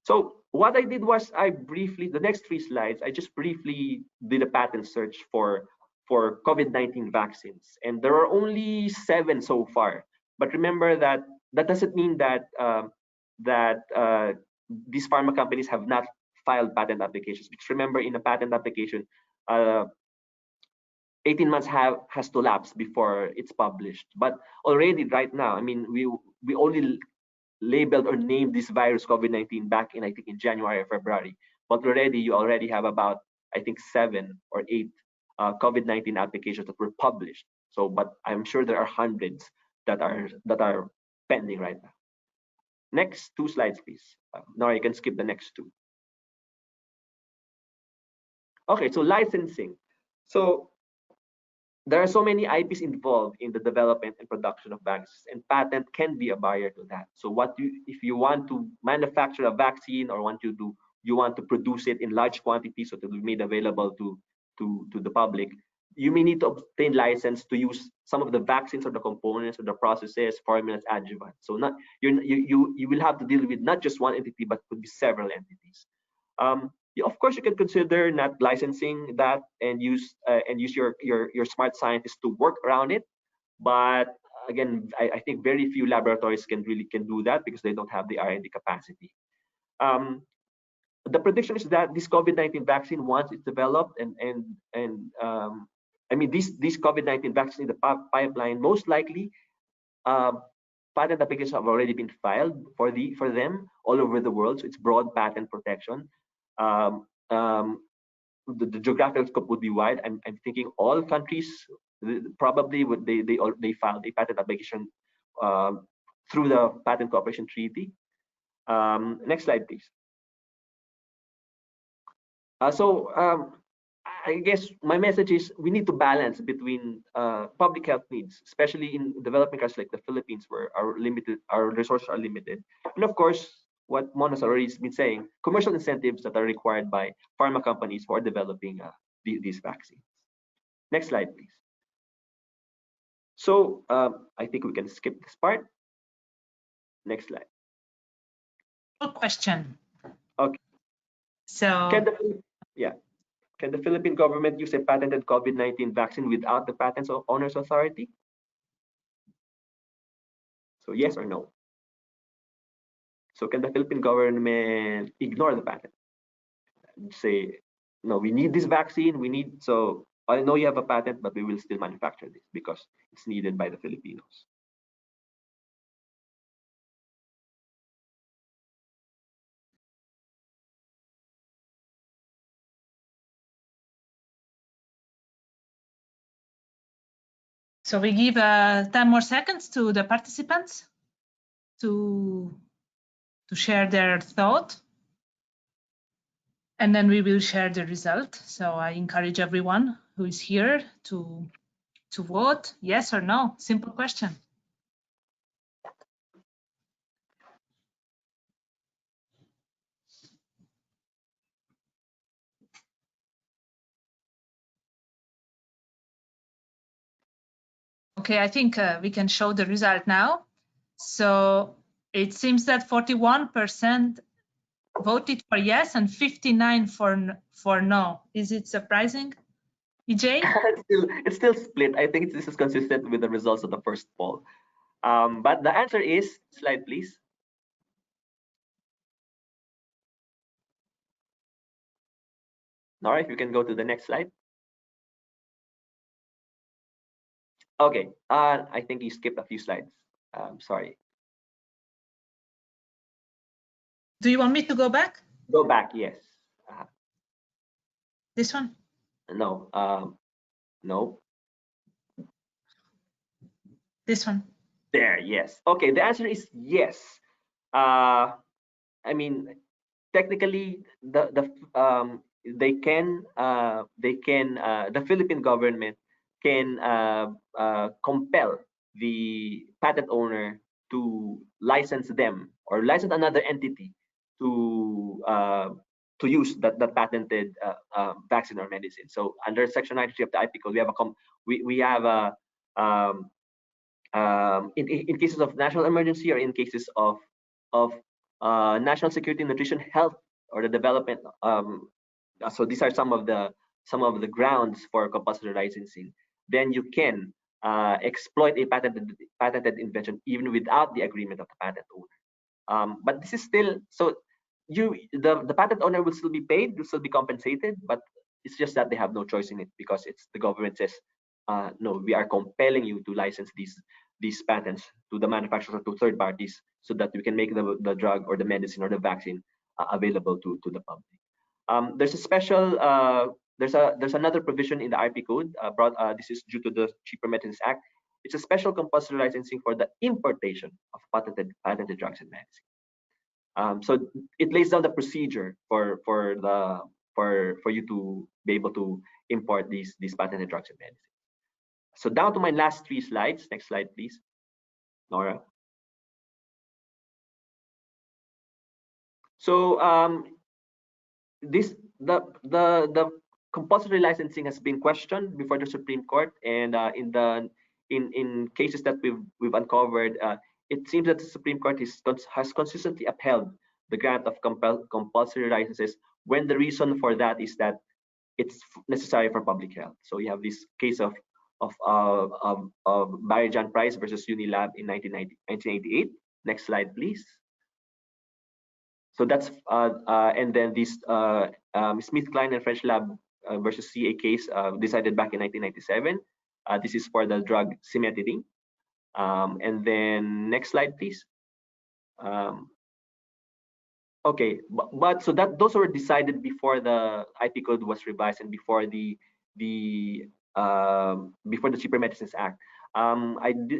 So what I did was the next 3 slides, I just briefly did a patent search for COVID-19 vaccines, and there are only 7 so far. But remember that doesn't mean that these pharma companies have not filed patent applications. Because remember, in a patent application, 18 months has to lapse before it's published. But already right now, I mean, we only labeled or named this virus COVID-19 back in, I think, in January or February. But already you have about, I think, 7 or 8 COVID-19 applications that were published. So, but I'm sure there are hundreds that are pending right now. Next 2 slides, please. Now you can skip the next 2. Okay, so licensing. So there are so many IPs involved in the development and production of vaccines, and patent can be a barrier to that. So if you want to manufacture a vaccine or you want to produce it in large quantities so to be made available to the public, you may need to obtain license to use some of the vaccines or the components or the processes, formulas, adjuvants. So you will have to deal with not just one entity, but could be several entities. Of course, you can consider not licensing that and use your smart scientists to work around it. But again, I think very few laboratories can do that because they don't have the R&D capacity. The prediction is that this COVID-19 vaccine, once it's developed I mean, these COVID-19 vaccines in the pipeline, most likely patent applications have already been filed for them all over the world. So it's broad patent protection. The geographical scope would be wide. I'm thinking all countries probably they filed a patent application through the Patent Cooperation Treaty. Next slide, please. I guess my message is we need to balance between public health needs, especially in developing countries like the Philippines, where our resources are limited, and of course, what Mon has already been saying, commercial incentives that are required by pharma companies who are developing these vaccines. Next slide, please. So I think we can skip this part. Next slide. Good question. Okay. So can the Philippine government use a patented COVID-19 vaccine without the Patents Owners Authority? So yes or no? So can the Philippine government ignore the patent? Say, no, we need this vaccine, so I know you have a patent, but we will still manufacture this because it's needed by the Filipinos. So we give 10 more seconds to the participants to share their thought, and then we will share the result. So I encourage everyone who is here to vote yes or no. Simple question. Okay, I think we can show the result now. So it seems that 41% voted for yes and 59% for no. Is it surprising, EJ? It's still split. I think this is consistent with the results of the first poll. But the answer is, slide please. Nora, if you can go to the next slide. Okay, I think you skipped a few slides. Sorry. Do you want me to go back? Go back, yes. This one? No, no. This one? There, yes. Okay, the answer is yes. I mean, technically, the Philippine government can compel the patent owner to license them or license another entity to use that patented vaccine or medicine. So under Section 93 of the IP Code, we have a in cases of national emergency or in cases of national security, nutrition, health, or the development. So these are some of the grounds for compulsory licensing. Then you can exploit a patented invention even without the agreement of the patent owner. But this is still so. The patent owner will still be paid, will still be compensated, but it's just that they have no choice in it because it's the government says, no, we are compelling you to license these patents to the manufacturers or to third parties so that we can make the drug or the medicine or the vaccine available to the public. There's a special there's another provision in the IP code this is due to the Cheaper Medicines Act. It's a special compulsory licensing for the importation of patented drugs and medicine. So it lays down the procedure for you to be able to import these patented drugs and medicine. So down to my last 3 slides. Next slide, please, Nora. So the compulsory licensing has been questioned before the Supreme Court, and in cases that we've uncovered, it seems that the Supreme Court has consistently upheld the grant of compulsory licenses when the reason for that is that it's necessary for public health. So you have this case of Baranda Price versus Unilab in 1988. Next slide, please. So that's and then this Smith Klein and French Lab versus CA case decided back in 1997. This is for the drug cimetidine. And then next slide, please. Okay, but so that those were decided before the IP code was revised and before the Cheaper Medicines Act.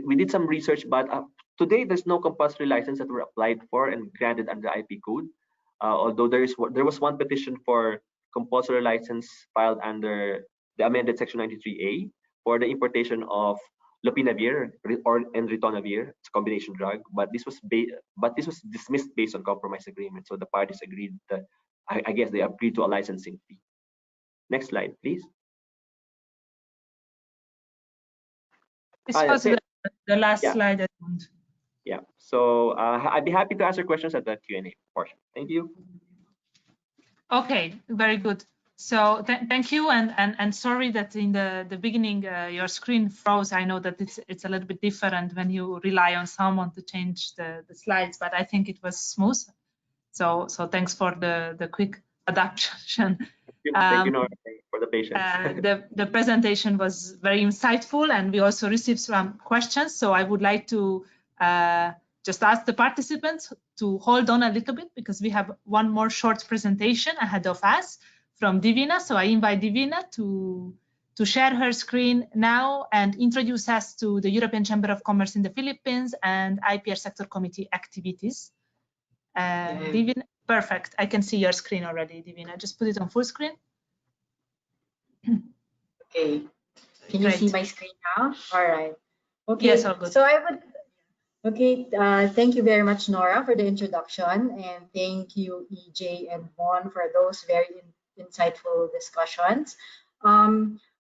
We did some research, but today there's no compulsory license that were applied for and granted under IP code. Although there was one petition for compulsory license filed under the amended Section 93A for the importation of lopinavir and ritonavir. It's a combination drug, but this was dismissed based on compromise agreement. So the parties agreed that I guess they agreed to a licensing fee. Next slide, please. This was the last slide, Edmund. Yeah. So I'd be happy to answer questions at the Q&A portion. Thank you. Okay, very good. So thank you, and sorry that in the beginning your screen froze. I know that it's a little bit different when you rely on someone to change the slides, but I think it was smooth. So thanks for the quick adaptation. Thank you, Nora, for the patience. The presentation was very insightful, and we also received some questions. So I would like to just ask the participants to hold on a little bit because we have one more short presentation ahead of us from Divina. So I invite Divina to share her screen now and introduce us to the European Chamber of Commerce in the Philippines and IPR Sector Committee activities. Divina, perfect. I can see your screen already, Divina. Just put it on full screen. Okay. Can you see my screen now? All right. Okay. Yes, all good. So I would. Okay. Thank you very much, Nora, for the introduction, and thank you, EJ and Mon, for those very insightful discussions.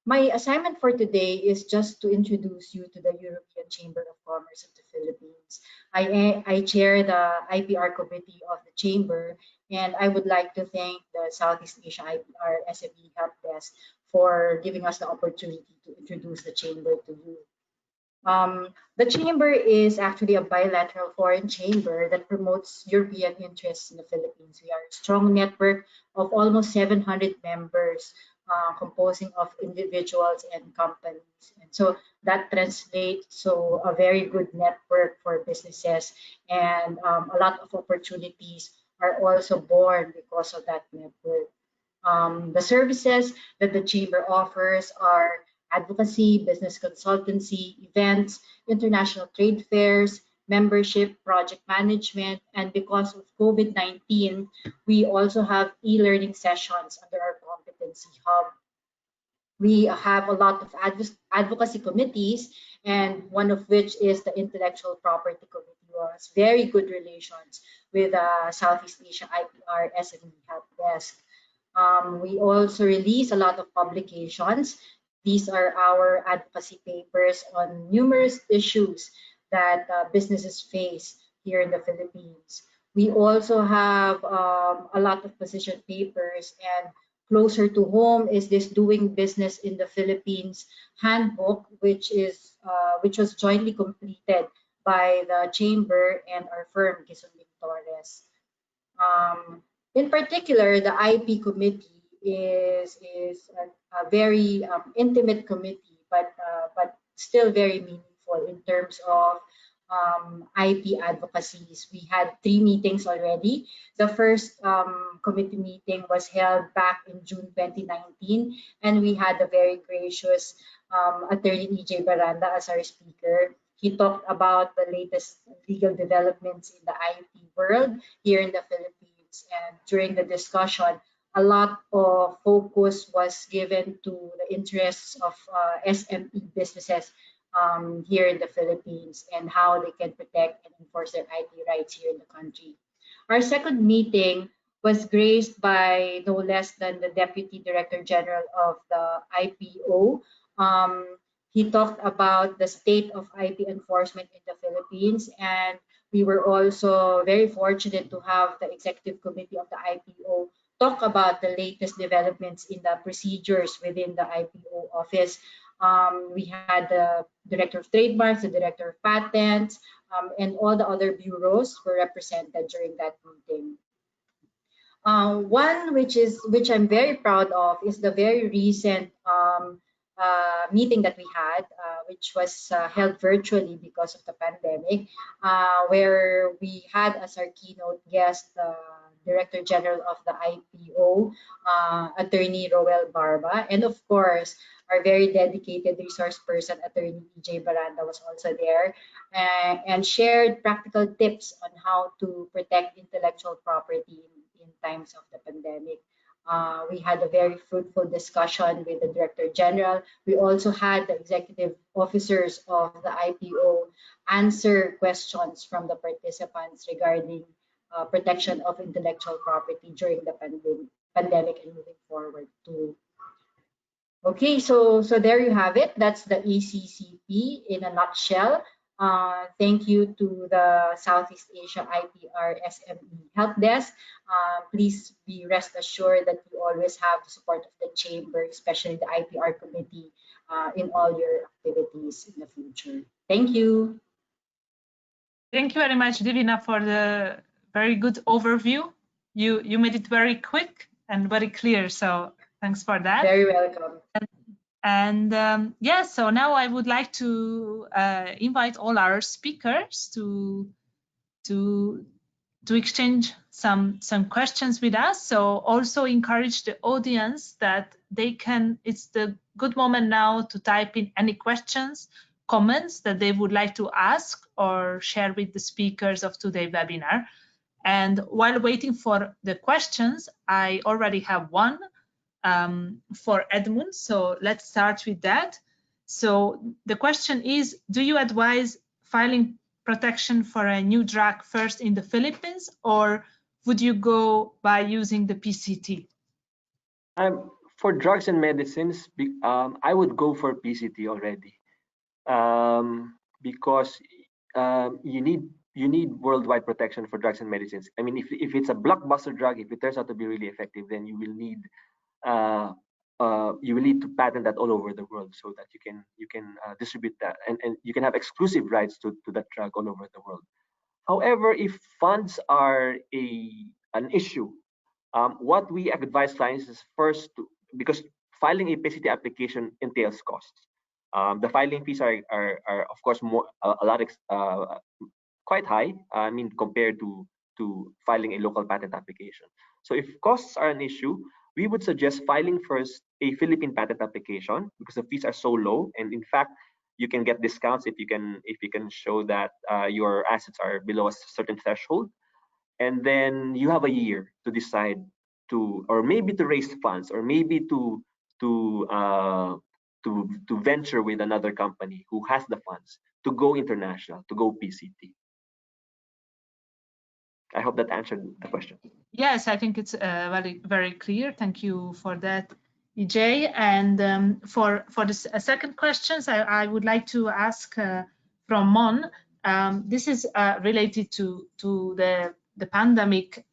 My assignment for today is just to introduce you to the European Chamber of Commerce of the Philippines. I chair the IPR committee of the Chamber, and I would like to thank the Southeast Asia IPR SME Helpdesk for giving us the opportunity to introduce the Chamber to you. The chamber is actually a bilateral foreign chamber that promotes European interests in the Philippines. We are a strong network of almost 700 members, composing of individuals and companies. And so that translates to a very good network for businesses, and a lot of opportunities are also born because of that network. The services that the chamber offers are advocacy, business consultancy, events, international trade fairs, membership, project management, and because of COVID-19, we also have e-learning sessions under our competency hub. We have a lot of advocacy committees, and one of which is the Intellectual Property Committee. Who has very good relations with Southeast Asia IPR SME Helpdesk. We also release a lot of publications. These are our advocacy papers on numerous issues that businesses face here in the Philippines. We also have a lot of position papers, and closer to home is this Doing Business in the Philippines handbook, which was jointly completed by the Chamber and our firm, Quisumbing Torres. In particular, the IP committee is a very intimate committee, but still very meaningful in terms of IP advocacies. We had 3 meetings already. The first committee meeting was held back in June 2019, and we had a very gracious Attorney EJ Baranda as our speaker. He talked about the latest legal developments in the IP world here in the Philippines. And during the discussion, a lot of focus was given to the interests of SME businesses here in the Philippines and how they can protect and enforce their IP rights here in the country. Our second meeting was graced by no less than the Deputy Director General of the IPO. He talked about the state of IP enforcement in the Philippines, and we were also very fortunate to have the Executive Committee of the IPO talk about the latest developments in the procedures within the IPO office. We had the Director of Trademarks, the Director of Patents, and all the other bureaus were represented during that meeting. One which I'm very proud of is the very recent meeting that we had, which was held virtually because of the pandemic, where we had as our keynote guest the Director General of the IPO, Attorney Roel Barba, and of course, our very dedicated resource person, Attorney EJ Baranda, was also there, and shared practical tips on how to protect intellectual property in times of the pandemic. We had a very fruitful discussion with the Director General. We also had the executive officers of the IPO answer questions from the participants regarding protection of intellectual property during the pandemic and moving forward too. Okay, so there you have it. That's the ECCP in a nutshell. Thank you to the Southeast Asia IPR SME Helpdesk. Please be rest assured that you always have the support of the Chamber, especially the IPR committee, in all your activities in the future. Thank you. Thank you very much, Divina, for the very good overview. You made it very quick and very clear, so thanks for that. Very welcome. And yeah, so now I would like to invite all our speakers to exchange some questions with us. So also encourage the audience that they can, it's the good moment now to type in any questions, comments that they would like to ask or share with the speakers of today's webinar. And while waiting for the questions, I already have one for Edmund. So let's start with that. So the question is, do you advise filing protection for a new drug first in the Philippines, or would you go by using the PCT? For drugs and medicines, I would go for PCT already, because you need worldwide protection for drugs and medicines. I mean, if it's a blockbuster drug, if it turns out to be really effective, then you will need you will need to patent that all over the world so that you can distribute that, and you can have exclusive rights to that drug all over the world. However, if funds are an issue, what we advise clients is first because filing a PCT application entails costs. The filing fees are of course more a lot quite high. I mean, compared to filing a local patent application. So if costs are an issue, we would suggest filing first a Philippine patent application because the fees are so low, and in fact, you can get discounts if you can show that your assets are below a certain threshold, and then you have a year to decide or maybe to raise funds, or maybe to uh, to venture with another company who has the funds to go international, to go PCT. I hope that answered the question. Yes, I think it's very clear. Thank you for that, EJ. And for the second questions, I would like to ask from Mon. This is related to the pandemic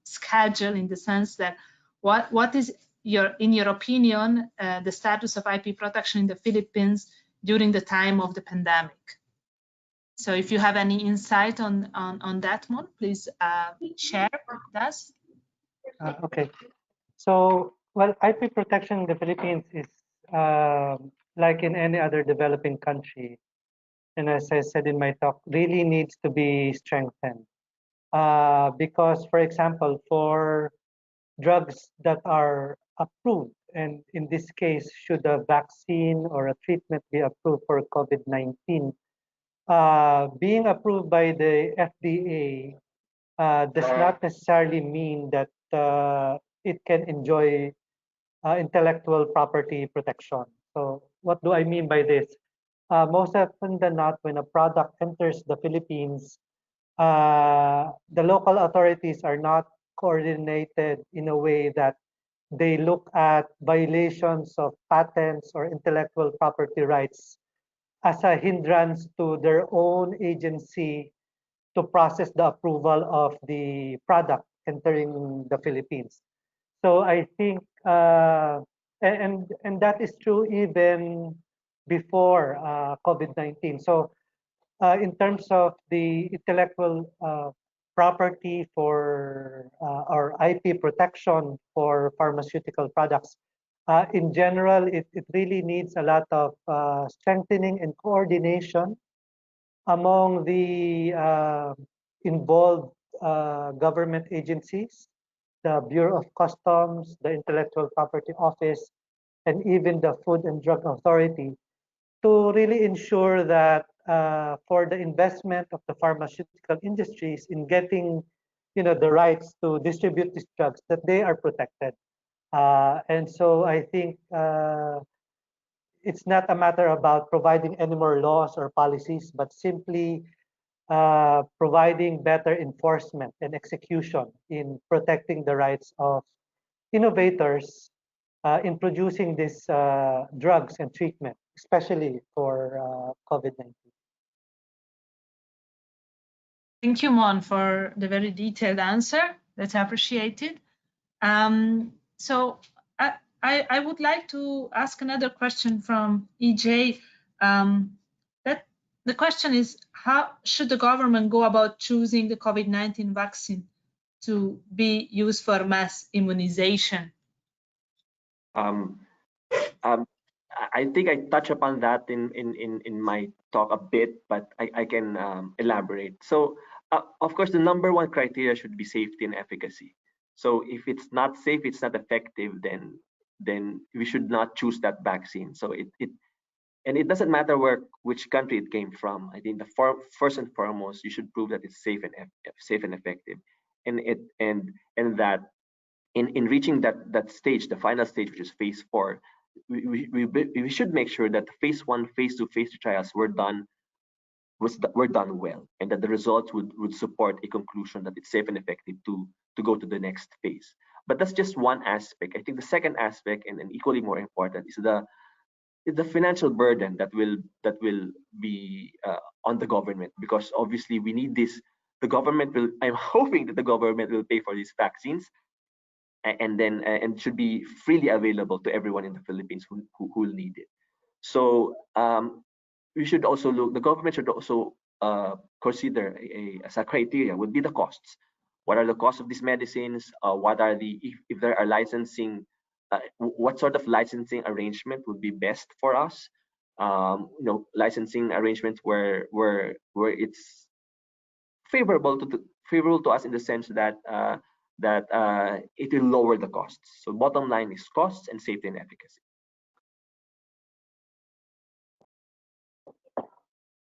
schedule, in the sense that what is in your opinion the status of IP protection in the Philippines during the time of the pandemic? So if you have any insight on that one, please share with us. Okay. So, well, IP protection in the Philippines is like in any other developing country, and as I said in my talk, really needs to be strengthened. Because, for example, for drugs that are approved, and in this case, should a vaccine or a treatment be approved for COVID-19, being approved by the FDA does not necessarily mean that it can enjoy intellectual property protection. So what do I mean by this? Most often than not, when a product enters the Philippines, the local authorities are not coordinated in a way that they look at violations of patents or intellectual property rights as a hindrance to their own agency to process the approval of the product entering the Philippines. So I think, and that is true even before COVID-19. So in terms of the intellectual property for or IP protection for pharmaceutical products, in general, it really needs a lot of strengthening and coordination among the involved government agencies, the Bureau of Customs, the Intellectual Property Office, and even the Food and Drug Authority, to really ensure that for the investment of the pharmaceutical industries in getting, the rights to distribute these drugs, that they are protected. And so I think it's not a matter about providing any more laws or policies, but simply providing better enforcement and execution in protecting the rights of innovators in producing these drugs and treatment, especially for COVID-19. Thank you, Mon, for the very detailed answer. That's appreciated. So I would like to ask another question from EJ. That the question is, how should the government go about choosing the COVID-19 vaccine to be used for mass immunization? I think I touched upon that in my talk a bit, but I can elaborate. So, of course, the number one criteria should be safety and efficacy. So if it's not safe, it's not effective, then we should not choose that vaccine. So it doesn't matter which country it came from. I think first and foremost, you should prove that it's safe and effective, and that in reaching that stage, the final stage, which is phase 4, we should make sure that phase 1, phase 2, phase 3 trials were done well, and that the results would support a conclusion that it's safe and effective to go to the next phase. But that's just one aspect. I think the second aspect, and equally more important, is the financial burden that will be on the government, because obviously we need this. The government will. I'm hoping that the government will pay for these vaccines, and should be freely available to everyone in the Philippines who will need it. So we should also look. The government should also consider as a criteria would be the costs. What are the costs of these medicines? What are the if there are licensing? What sort of licensing arrangement would be best for us? Licensing arrangements where it's favorable to us in the sense that it will lower the costs. So bottom line is costs and safety and efficacy.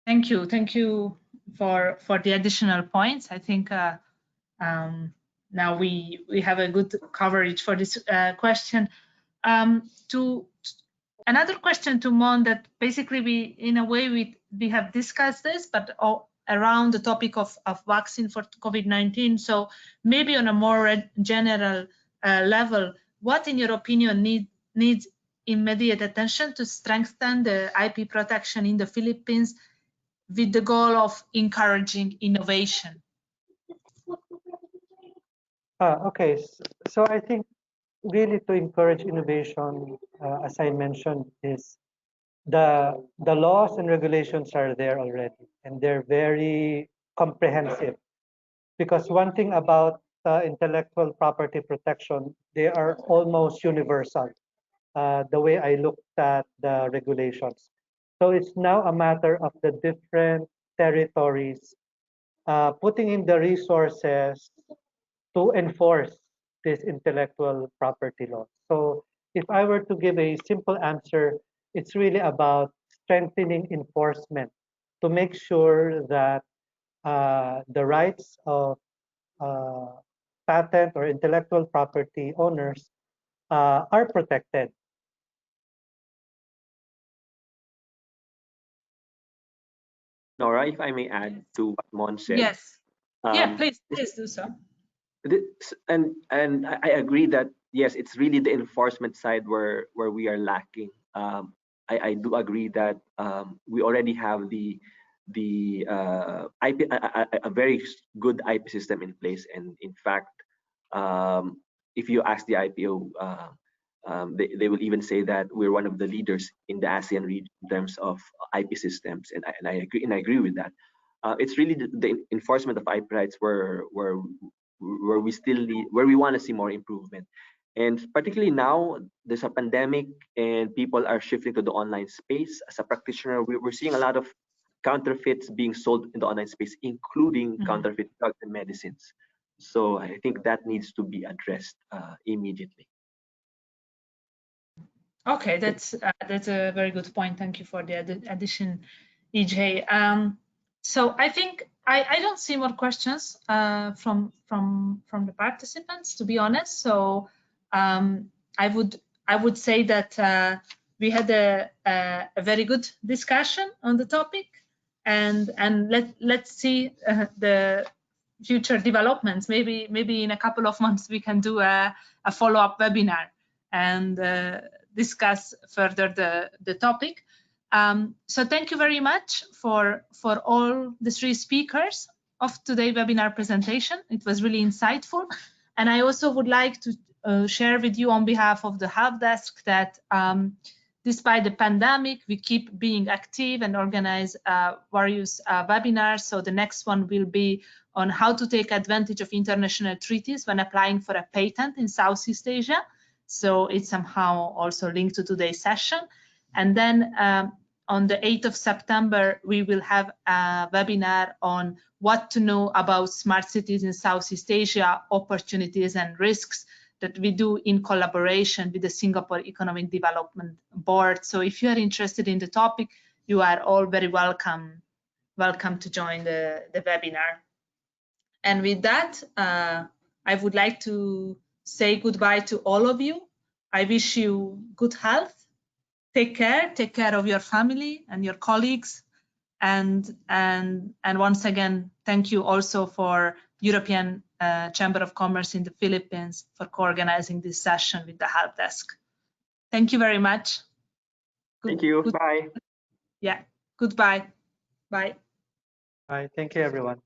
Thank you for the additional points. I think now we have a good coverage for this question. To another question to Mon, that basically we have discussed this, but around the topic of vaccine for COVID-19. So maybe on a more general level, what in your opinion needs immediate attention to strengthen the IP protection in the Philippines with the goal of encouraging innovation? Okay, so I think really to encourage innovation, as I mentioned, is the laws and regulations are there already, and they're very comprehensive. Because one thing about intellectual property protection, they are almost universal. The way I looked at the regulations. So it's now a matter of the different territories putting in the resources to enforce this intellectual property law. So if I were to give a simple answer, it's really about strengthening enforcement to make sure that the rights of patent or intellectual property owners are protected. Nora, if I may add to what Mon said. Yes. Yeah, please do so. And I agree that yes, it's really the enforcement side where we are lacking. I do agree that we already have the IP, a very good IP system in place, and in fact, if you ask the IPO, they will even say that we're one of the leaders in the ASEAN region in terms of IP systems, and I agree with that. It's really the enforcement of IP rights where we still need, where we want to see more improvement. And particularly now, there's a pandemic and people are shifting to the online space. As a practitioner, we're seeing a lot of counterfeits being sold in the online space, including counterfeit drugs and medicines. So I think that needs to be addressed immediately. Okay, that's a very good point. Thank you for the addition, EJ. So I think I don't see more questions from the participants, to be honest. So I would say that we had a very good discussion on the topic, and let's see the future developments. Maybe in a couple of months we can do a follow-up webinar and discuss further the topic. So thank you very much for all the three speakers of today's webinar presentation. It was really insightful. And I also would like to share with you on behalf of the Helpdesk that despite the pandemic, we keep being active and organize various webinars. So the next one will be on how to take advantage of international treaties when applying for a patent in Southeast Asia. So it's somehow also linked to today's session. And then on the 8th of September, we will have a webinar on what to know about smart cities in Southeast Asia, opportunities and risks that we do in collaboration with the Singapore Economic Development Board. So if you are interested in the topic, you are all very welcome to join the webinar. And with that, I would like to say goodbye to all of you. I wish you good health. Take care of your family and your colleagues. And once again, thank you also for European Chamber of Commerce in the Philippines for co-organizing this session with the Helpdesk. Thank you very much. Thank you. Bye. Yeah. Goodbye. Bye. Bye. Thank you, everyone.